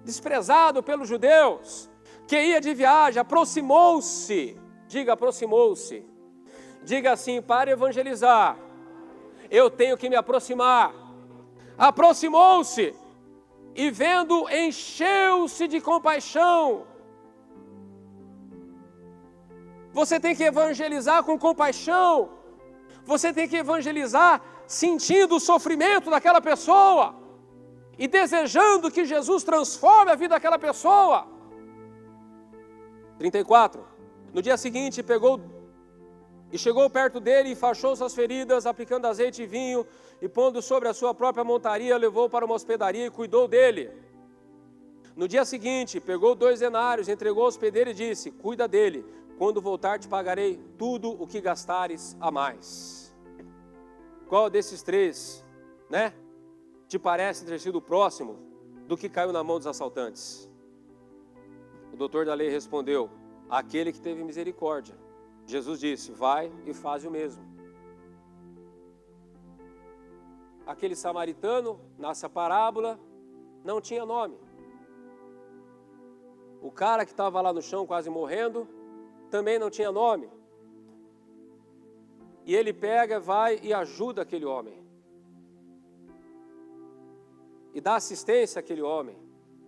desprezado pelos judeus, que ia de viagem, aproximou-se, diga assim: para evangelizar, eu tenho que me aproximar. Aproximou-se e vendo, encheu-se de compaixão. Você tem que evangelizar com compaixão, você tem que evangelizar sentindo o sofrimento daquela pessoa e desejando que Jesus transforme a vida daquela pessoa. 34. No dia seguinte chegou perto dele e enfaixou suas feridas, aplicando azeite e vinho, e pondo sobre a sua própria montaria, levou para uma hospedaria e cuidou dele. No dia seguinte, pegou 2 denários, entregou ao hospedeiro e disse: cuida dele, quando voltar te pagarei tudo o que gastares a mais. Qual desses 3, te parece ter sido o próximo do que caiu na mão dos assaltantes? O doutor da lei respondeu: aquele que teve misericórdia. Jesus disse: vai e faz o mesmo. Aquele samaritano, nessa parábola, não tinha nome. O cara que estava lá no chão quase morrendo, também não tinha nome. E ele pega, vai e ajuda aquele homem. E dá assistência àquele homem.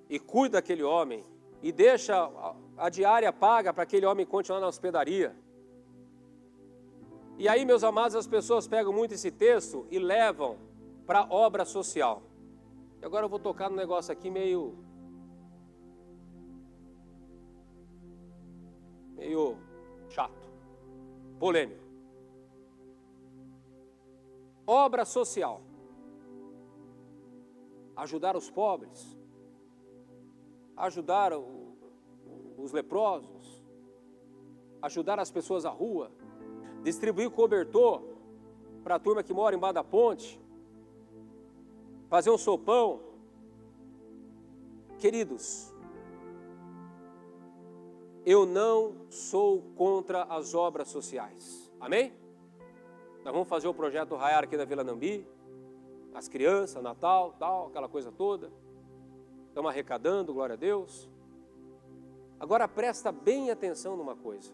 E cuida daquele homem. E deixa a diária paga para aquele homem continuar na hospedaria. E aí, meus amados, as pessoas pegam muito esse texto e levam para a obra social. E agora eu vou tocar num negócio aqui meio chato, polêmico. Obra social. Ajudar os pobres, ajudar os leprosos, ajudar as pessoas à rua, distribuir cobertor para a turma que mora embaixo da ponte, fazer um sopão. Queridos, eu não sou contra as obras sociais, amém? Nós vamos fazer o projeto Raiar aqui da Vila Nambi, as crianças, Natal, tal, aquela coisa toda. Estamos arrecadando, glória a Deus. Agora presta bem atenção numa coisa.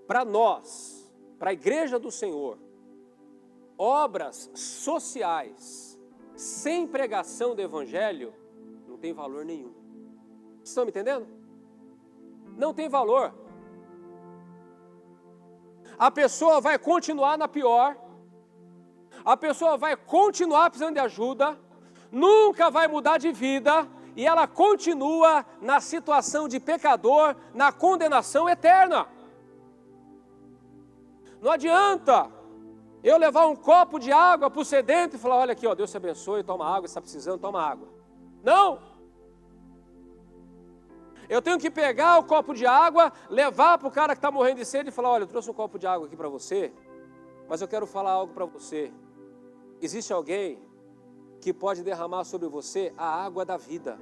Para nós, para a igreja do Senhor, obras sociais sem pregação do evangelho, não tem valor nenhum. Vocês estão me entendendo? Não tem valor. A pessoa vai continuar na pior, a pessoa vai continuar precisando de ajuda, nunca vai mudar de vida, e ela continua na situação de pecador, na condenação eterna. Não adianta eu levar um copo de água para o sedento e falar, olha aqui, ó, Deus te abençoe, toma água, está precisando, toma água. Não! Eu tenho que pegar o copo de água, levar para o cara que está morrendo de sede e falar, olha, eu trouxe um copo de água aqui para você, mas eu quero falar algo para você. Existe alguém que pode derramar sobre você a água da vida.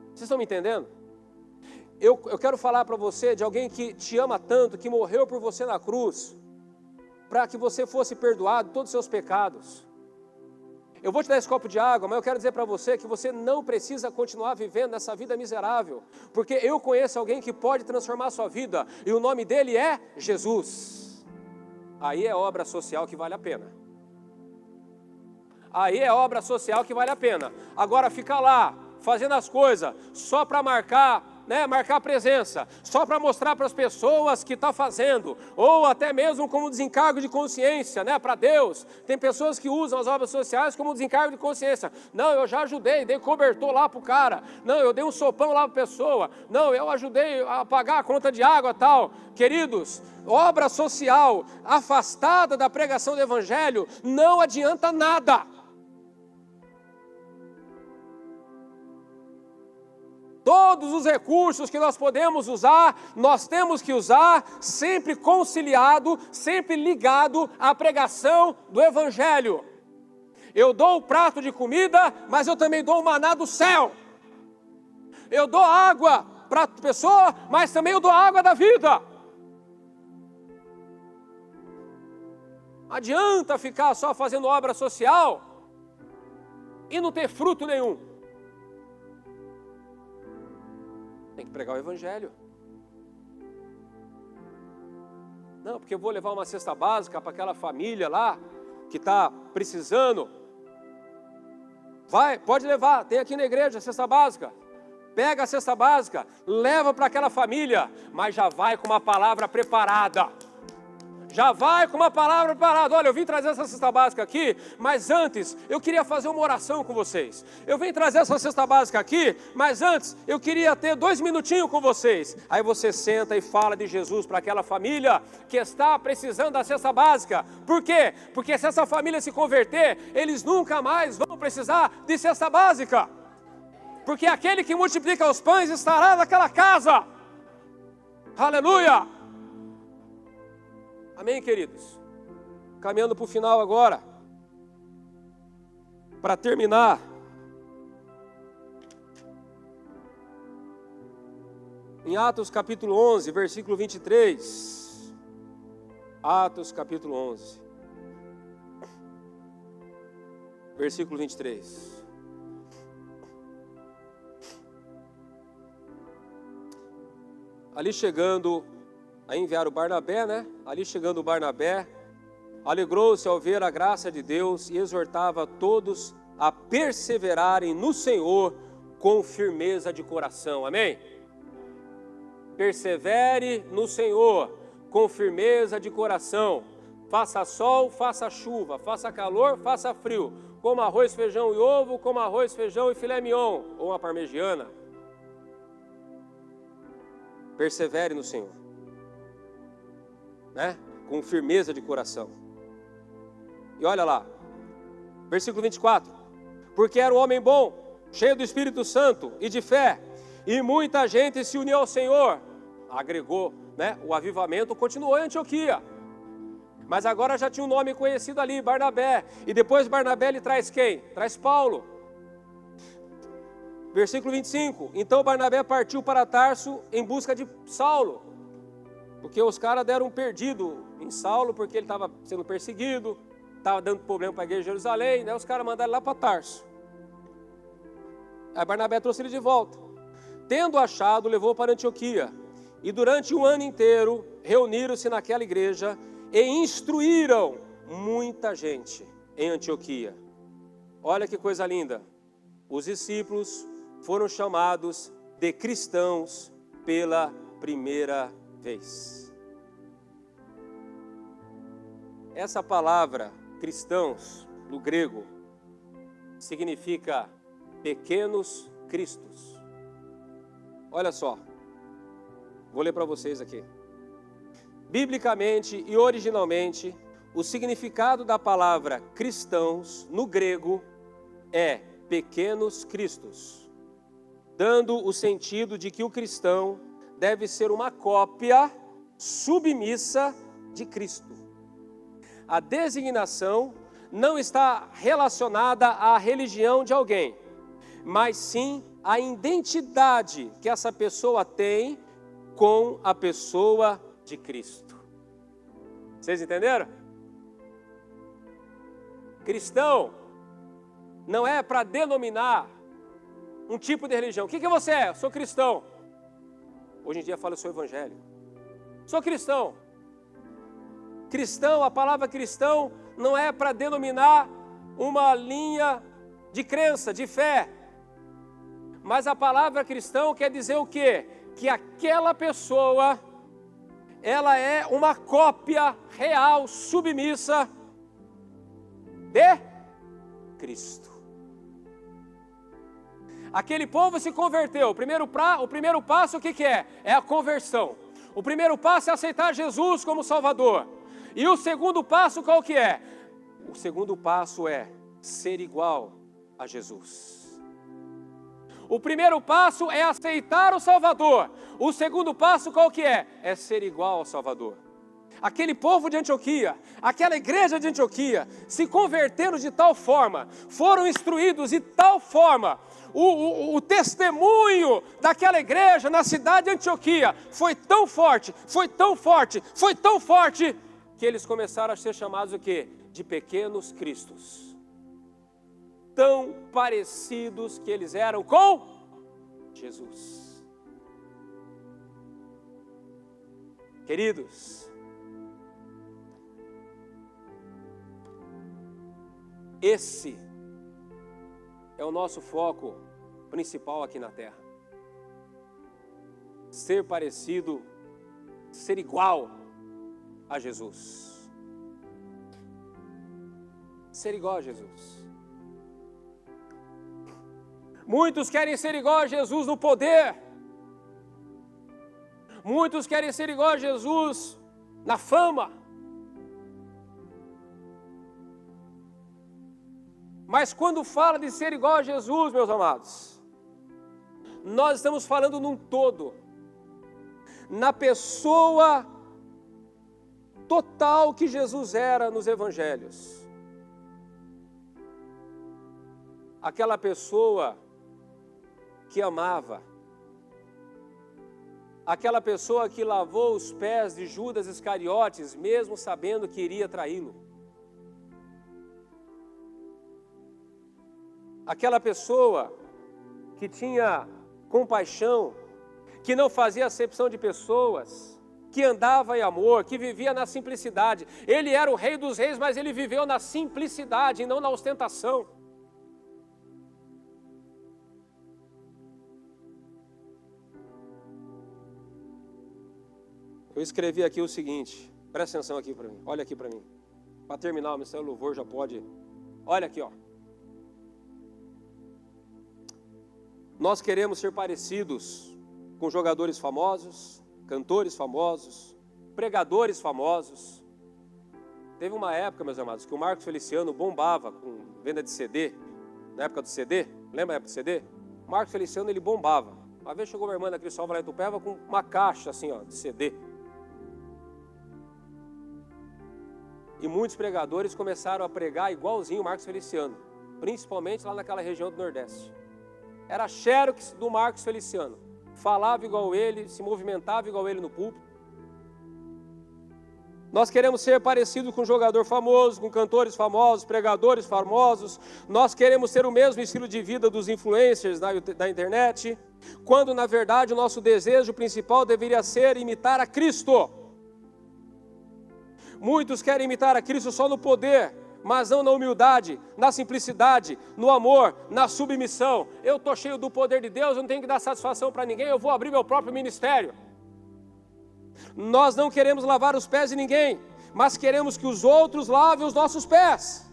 Vocês estão me entendendo? Eu quero falar para você de alguém que te ama tanto, que morreu por você na cruz, para que você fosse perdoado de todos os seus pecados. Eu vou te dar esse copo de água, mas eu quero dizer para você que você não precisa continuar vivendo nessa vida miserável, porque eu conheço alguém que pode transformar a sua vida, e o nome dele é Jesus. Aí é obra social que vale a pena. Aí é obra social que vale a pena. Agora ficar lá, fazendo as coisas, só para marcar, né, marcar presença, só para mostrar para as pessoas que está fazendo, ou até mesmo como desencargo de consciência, né, para Deus. Tem pessoas que usam as obras sociais como desencargo de consciência. Não, eu já ajudei, dei cobertor lá para o cara. Não, eu dei um sopão lá para a pessoa. Não, eu ajudei a pagar a conta de água tal. Queridos, obra social afastada da pregação do evangelho não adianta nada. Todos os recursos que nós podemos usar, nós temos que usar sempre conciliado, sempre ligado à pregação do evangelho. Eu dou o prato de comida, mas eu também dou o maná do céu. Eu dou água para a pessoa, mas também eu dou a água da vida. Não adianta ficar só fazendo obra social e não ter fruto nenhum. Tem que pregar o evangelho. Não, porque eu vou levar uma cesta básica para aquela família lá que está precisando. Vai, pode levar, tem aqui na igreja a cesta básica. Pega a cesta básica, leva para aquela família, mas já vai com uma palavra preparada. Já vai com uma palavra preparada. Olha, eu vim trazer essa cesta básica aqui, mas antes eu queria fazer uma oração com vocês. Eu vim trazer essa cesta básica aqui, mas antes eu queria ter 2 minutinhos com vocês. Aí você senta e fala de Jesus para aquela família que está precisando da cesta básica. Por quê? Porque se essa família se converter, eles nunca mais vão precisar de cesta básica. Porque aquele que multiplica os pães estará naquela casa. Aleluia! Amém, queridos? Caminhando para o final agora. Para terminar. Em Atos capítulo 11, versículo 23. Atos capítulo 11. Versículo 23. Ali chegando... Aí enviaram o Barnabé, né? Ali chegando o Barnabé, alegrou-se ao ver a graça de Deus e exortava todos a perseverarem no Senhor com firmeza de coração. Amém? Persevere no Senhor com firmeza de coração. Faça sol, faça chuva, faça calor, faça frio. Como arroz, feijão e ovo, como arroz, feijão e filé mignon, ou uma parmegiana. Persevere no Senhor. Né? Com firmeza de coração. E olha lá, versículo 24. Porque era um homem bom, cheio do Espírito Santo e de fé, e muita gente se uniu ao Senhor. Agregou, né? O avivamento continuou em Antioquia. Mas agora já tinha um nome conhecido ali, Barnabé. E depois Barnabé ele traz quem? Traz Paulo. Versículo 25. Então Barnabé partiu para Tarso em busca de Saulo. Porque os caras deram um perdido em Saulo, porque ele estava sendo perseguido, estava dando problema para a igreja de Jerusalém, né? Os caras mandaram lá para Tarso. Aí Barnabé trouxe ele de volta. Tendo achado, levou para Antioquia. E durante um ano inteiro, reuniram-se naquela igreja e instruíram muita gente em Antioquia. Olha que coisa linda. Os discípulos foram chamados de cristãos pela primeira vez. Essa palavra, cristãos, no grego, significa pequenos cristos. Olha só, vou ler para vocês aqui. Biblicamente e originalmente, o significado da palavra cristãos, no grego, é pequenos cristos, dando o sentido de que o cristão deve ser uma cópia submissa de Cristo. A designação não está relacionada à religião de alguém, mas sim à identidade que essa pessoa tem com a pessoa de Cristo. Vocês entenderam? Cristão não é para denominar um tipo de religião. O que você é? Eu sou cristão. Hoje em dia fala, eu sou evangélico. Sou cristão. Cristão, a palavra cristão não é para denominar uma linha de crença, de fé. Mas a palavra cristão quer dizer o quê? Que aquela pessoa, ela é uma cópia real, submissa de Cristo. Aquele povo se converteu. O primeiro passo o que é? É a conversão. O primeiro passo é aceitar Jesus como Salvador. E o segundo passo qual que é? O segundo passo é ser igual a Jesus. O primeiro passo é aceitar o Salvador. O segundo passo qual que é? É ser igual ao Salvador. Aquele povo de Antioquia, aquela igreja de Antioquia, se converteram de tal forma, foram instruídos de tal forma, o testemunho daquela igreja na cidade de Antioquia foi tão forte, que eles começaram a ser chamados o quê? De pequenos cristos. Tão parecidos que eles eram com Jesus. Queridos, esse é o nosso foco principal aqui na terra. Ser parecido, ser igual a Jesus. Ser igual a Jesus. Muitos querem ser igual a Jesus no poder. Muitos querem ser igual a Jesus na fama. Mas quando fala de ser igual a Jesus, meus amados, nós estamos falando num todo, na pessoa total que Jesus era nos evangelhos. Aquela pessoa que amava, aquela pessoa que lavou os pés de Judas Iscariotes, mesmo sabendo que iria traí-lo. Aquela pessoa que tinha compaixão, que não fazia acepção de pessoas, que andava em amor, que vivia na simplicidade. Ele era o Rei dos Reis, mas ele viveu na simplicidade e não na ostentação. Eu escrevi aqui o seguinte, presta atenção aqui para mim, olha aqui para mim. Para terminar, o Ministério do Louvor já pode. Olha aqui, ó. Nós queremos ser parecidos com jogadores famosos, cantores famosos, pregadores famosos. Teve uma época, meus amados, que o Marcos Feliciano bombava com venda de CD, na época do CD, lembra a época do CD? O Marcos Feliciano, ele bombava. Uma vez chegou uma irmã da Cristóvão lá em Itupeva com uma caixa assim, ó, de CD. E muitos pregadores começaram a pregar igualzinho o Marcos Feliciano, principalmente lá naquela região do Nordeste. Era xerox do Marcos Feliciano. Falava igual ele, se movimentava igual ele no púlpito. Nós queremos ser parecidos com jogador famoso, com cantores famosos, pregadores famosos. Nós queremos ter o mesmo estilo de vida dos influencers da internet, quando na verdade o nosso desejo principal deveria ser imitar a Cristo. Muitos querem imitar a Cristo só no poder, mas não na humildade, na simplicidade, no amor, na submissão. Eu estou cheio do poder de Deus, eu não tenho que dar satisfação para ninguém, eu vou abrir meu próprio ministério. Nós não queremos lavar os pés de ninguém, mas queremos que os outros lavem os nossos pés.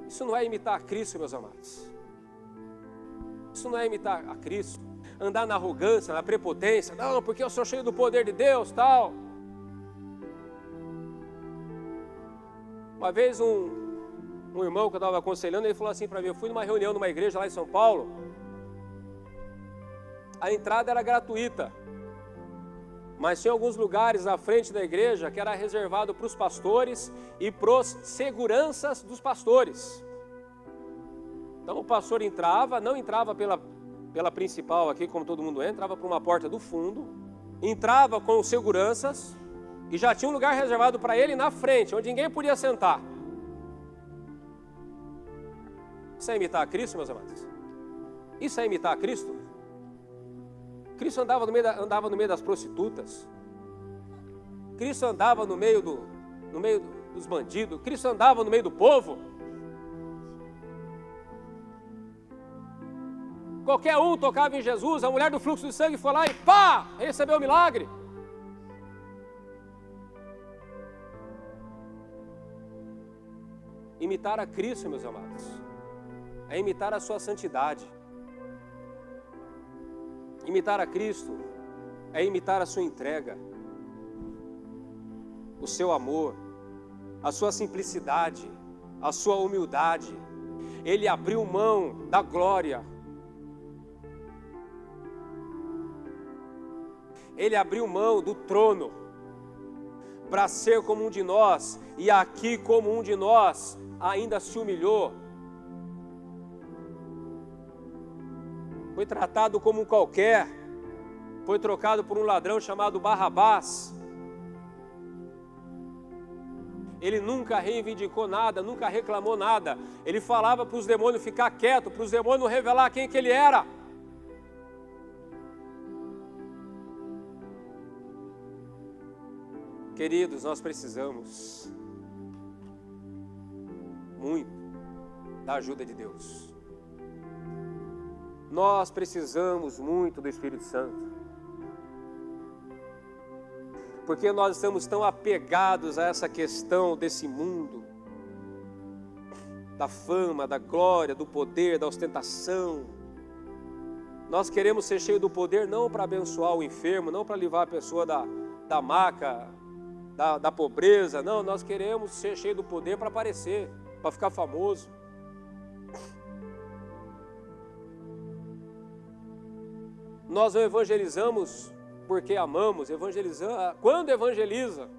Isso não é imitar a Cristo, meus amados. Isso não é imitar a Cristo. Andar na arrogância, na prepotência. Não, porque eu sou cheio do poder de Deus, tal. Uma vez um irmão que eu estava aconselhando, ele falou assim para mim, eu fui numa reunião numa igreja lá em São Paulo. A entrada era gratuita. Mas tinha alguns lugares na frente da igreja que era reservado para os pastores e para os seguranças dos pastores. Então o pastor entrava, não entrava pela principal aqui, como todo mundo entrava por uma porta do fundo, entrava com os seguranças e já tinha um lugar reservado para ele na frente, onde ninguém podia sentar. Isso é imitar a Cristo, meus amados? Isso é imitar a Cristo? Cristo andava no meio das prostitutas. Cristo andava no meio dos bandidos. Cristo andava no meio do povo. Qualquer um tocava em Jesus, a mulher do fluxo de sangue foi lá e pá, recebeu o milagre. Imitar a Cristo, meus amados, é imitar a sua santidade. Imitar a Cristo é imitar a sua entrega, o seu amor, a sua simplicidade, a sua humildade. Ele abriu mão da glória. Ele abriu mão do trono para ser como um de nós, e aqui como um de nós ainda se humilhou. Foi tratado como um qualquer, foi trocado por um ladrão chamado Barrabás. Ele nunca reivindicou nada, nunca reclamou nada. Ele falava para os demônios ficar quietos, para os demônios revelar quem que ele era. Queridos, nós precisamos muito da ajuda de Deus. Nós precisamos muito do Espírito Santo. Porque nós estamos tão apegados a essa questão desse mundo, da fama, da glória, do poder, da ostentação. Nós queremos ser cheios do poder não para abençoar o enfermo, não para livrar a pessoa da maca, da pobreza. Não, nós queremos ser cheios do poder para aparecer, para ficar famoso. Nós não evangelizamos porque amamos, quando evangeliza?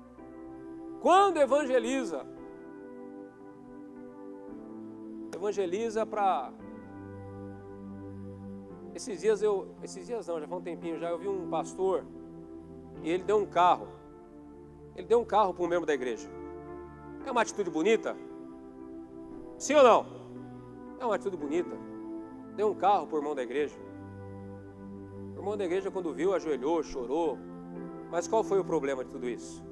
Evangeliza para... Esses dias não, já faz um tempinho já, eu vi um pastor e ele deu um carro. Ele deu um carro para um membro da igreja. É uma atitude bonita? Sim ou não? É uma atitude bonita. Deu um carro para o irmão da igreja. O irmão da igreja, quando viu, ajoelhou, chorou. Mas qual foi o problema de tudo isso?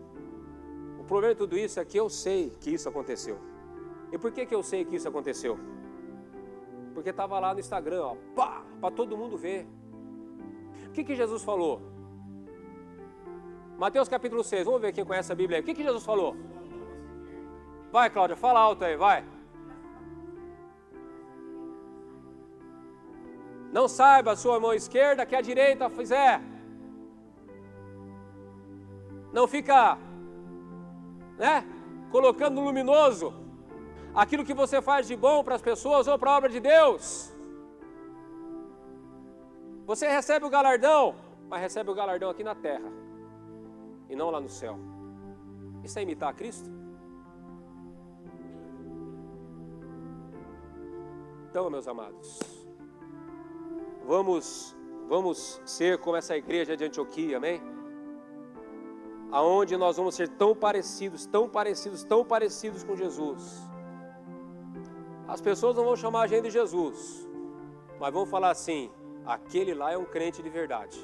O problema de tudo isso é que eu sei que isso aconteceu. E por que eu sei que isso aconteceu? Porque estava lá no Instagram, ó, para todo mundo ver. O que Jesus falou? Mateus capítulo 6, vamos ver quem conhece a Bíblia aí. O que Jesus falou? Vai, Cláudia, fala alto aí, vai. Não saiba a sua mão esquerda que a direita fizer. Não fica, colocando no luminoso aquilo que você faz de bom para as pessoas ou para a obra de Deus. Você recebe o galardão, mas recebe o galardão aqui na terra e não lá no céu. Isso é imitar a Cristo? Então, meus amados, vamos ser como essa igreja de Antioquia, amém? Aonde nós vamos ser tão parecidos com Jesus. As pessoas não vão chamar a gente de Jesus, mas vão falar assim: aquele lá é um crente de verdade.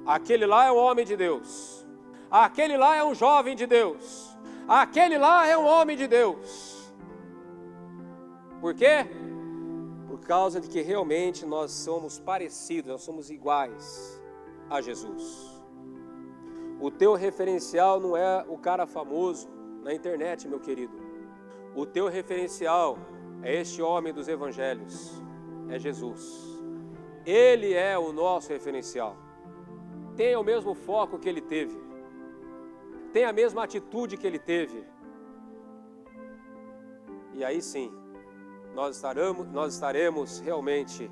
Aquele lá é um homem de Deus. aquele lá é um jovem de Deus, aquele lá é um homem de Deus. Por quê? Por causa de que realmente nós somos parecidos, nós somos iguais a Jesus. O teu referencial não é o cara famoso na internet, meu querido. O teu referencial é este homem dos evangelhos, é Jesus. Ele é o nosso referencial. Tenha o mesmo foco que ele teve. Tenha a mesma atitude que ele teve. E aí sim, nós estaremos realmente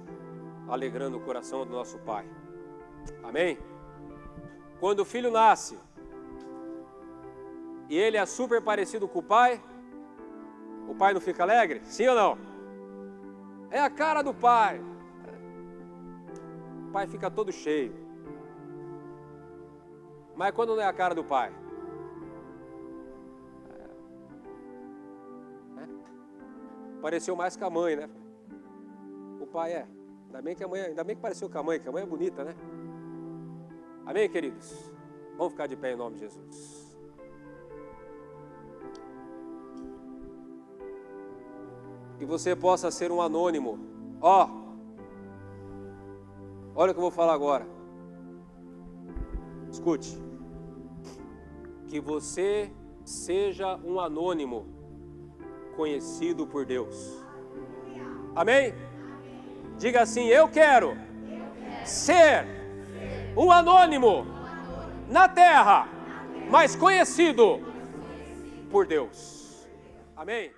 alegrando o coração do nosso Pai. Amém? Quando o filho nasce e ele é super parecido com o pai não fica alegre? Sim ou não? É a cara do pai. O pai fica todo cheio. Mas quando não é a cara do pai? Pareceu mais com a mãe, né? O pai é. Ainda bem que pareceu com a mãe, que a mãe é bonita, né? Amém, queridos? Vamos ficar de pé em nome de Jesus. Que você possa ser um anônimo. Olha o que eu vou falar agora. Escute. Que você seja um anônimo conhecido por Deus. Amém? Diga assim: eu quero ser um anônimo na terra, mas conhecido por Deus. Amém?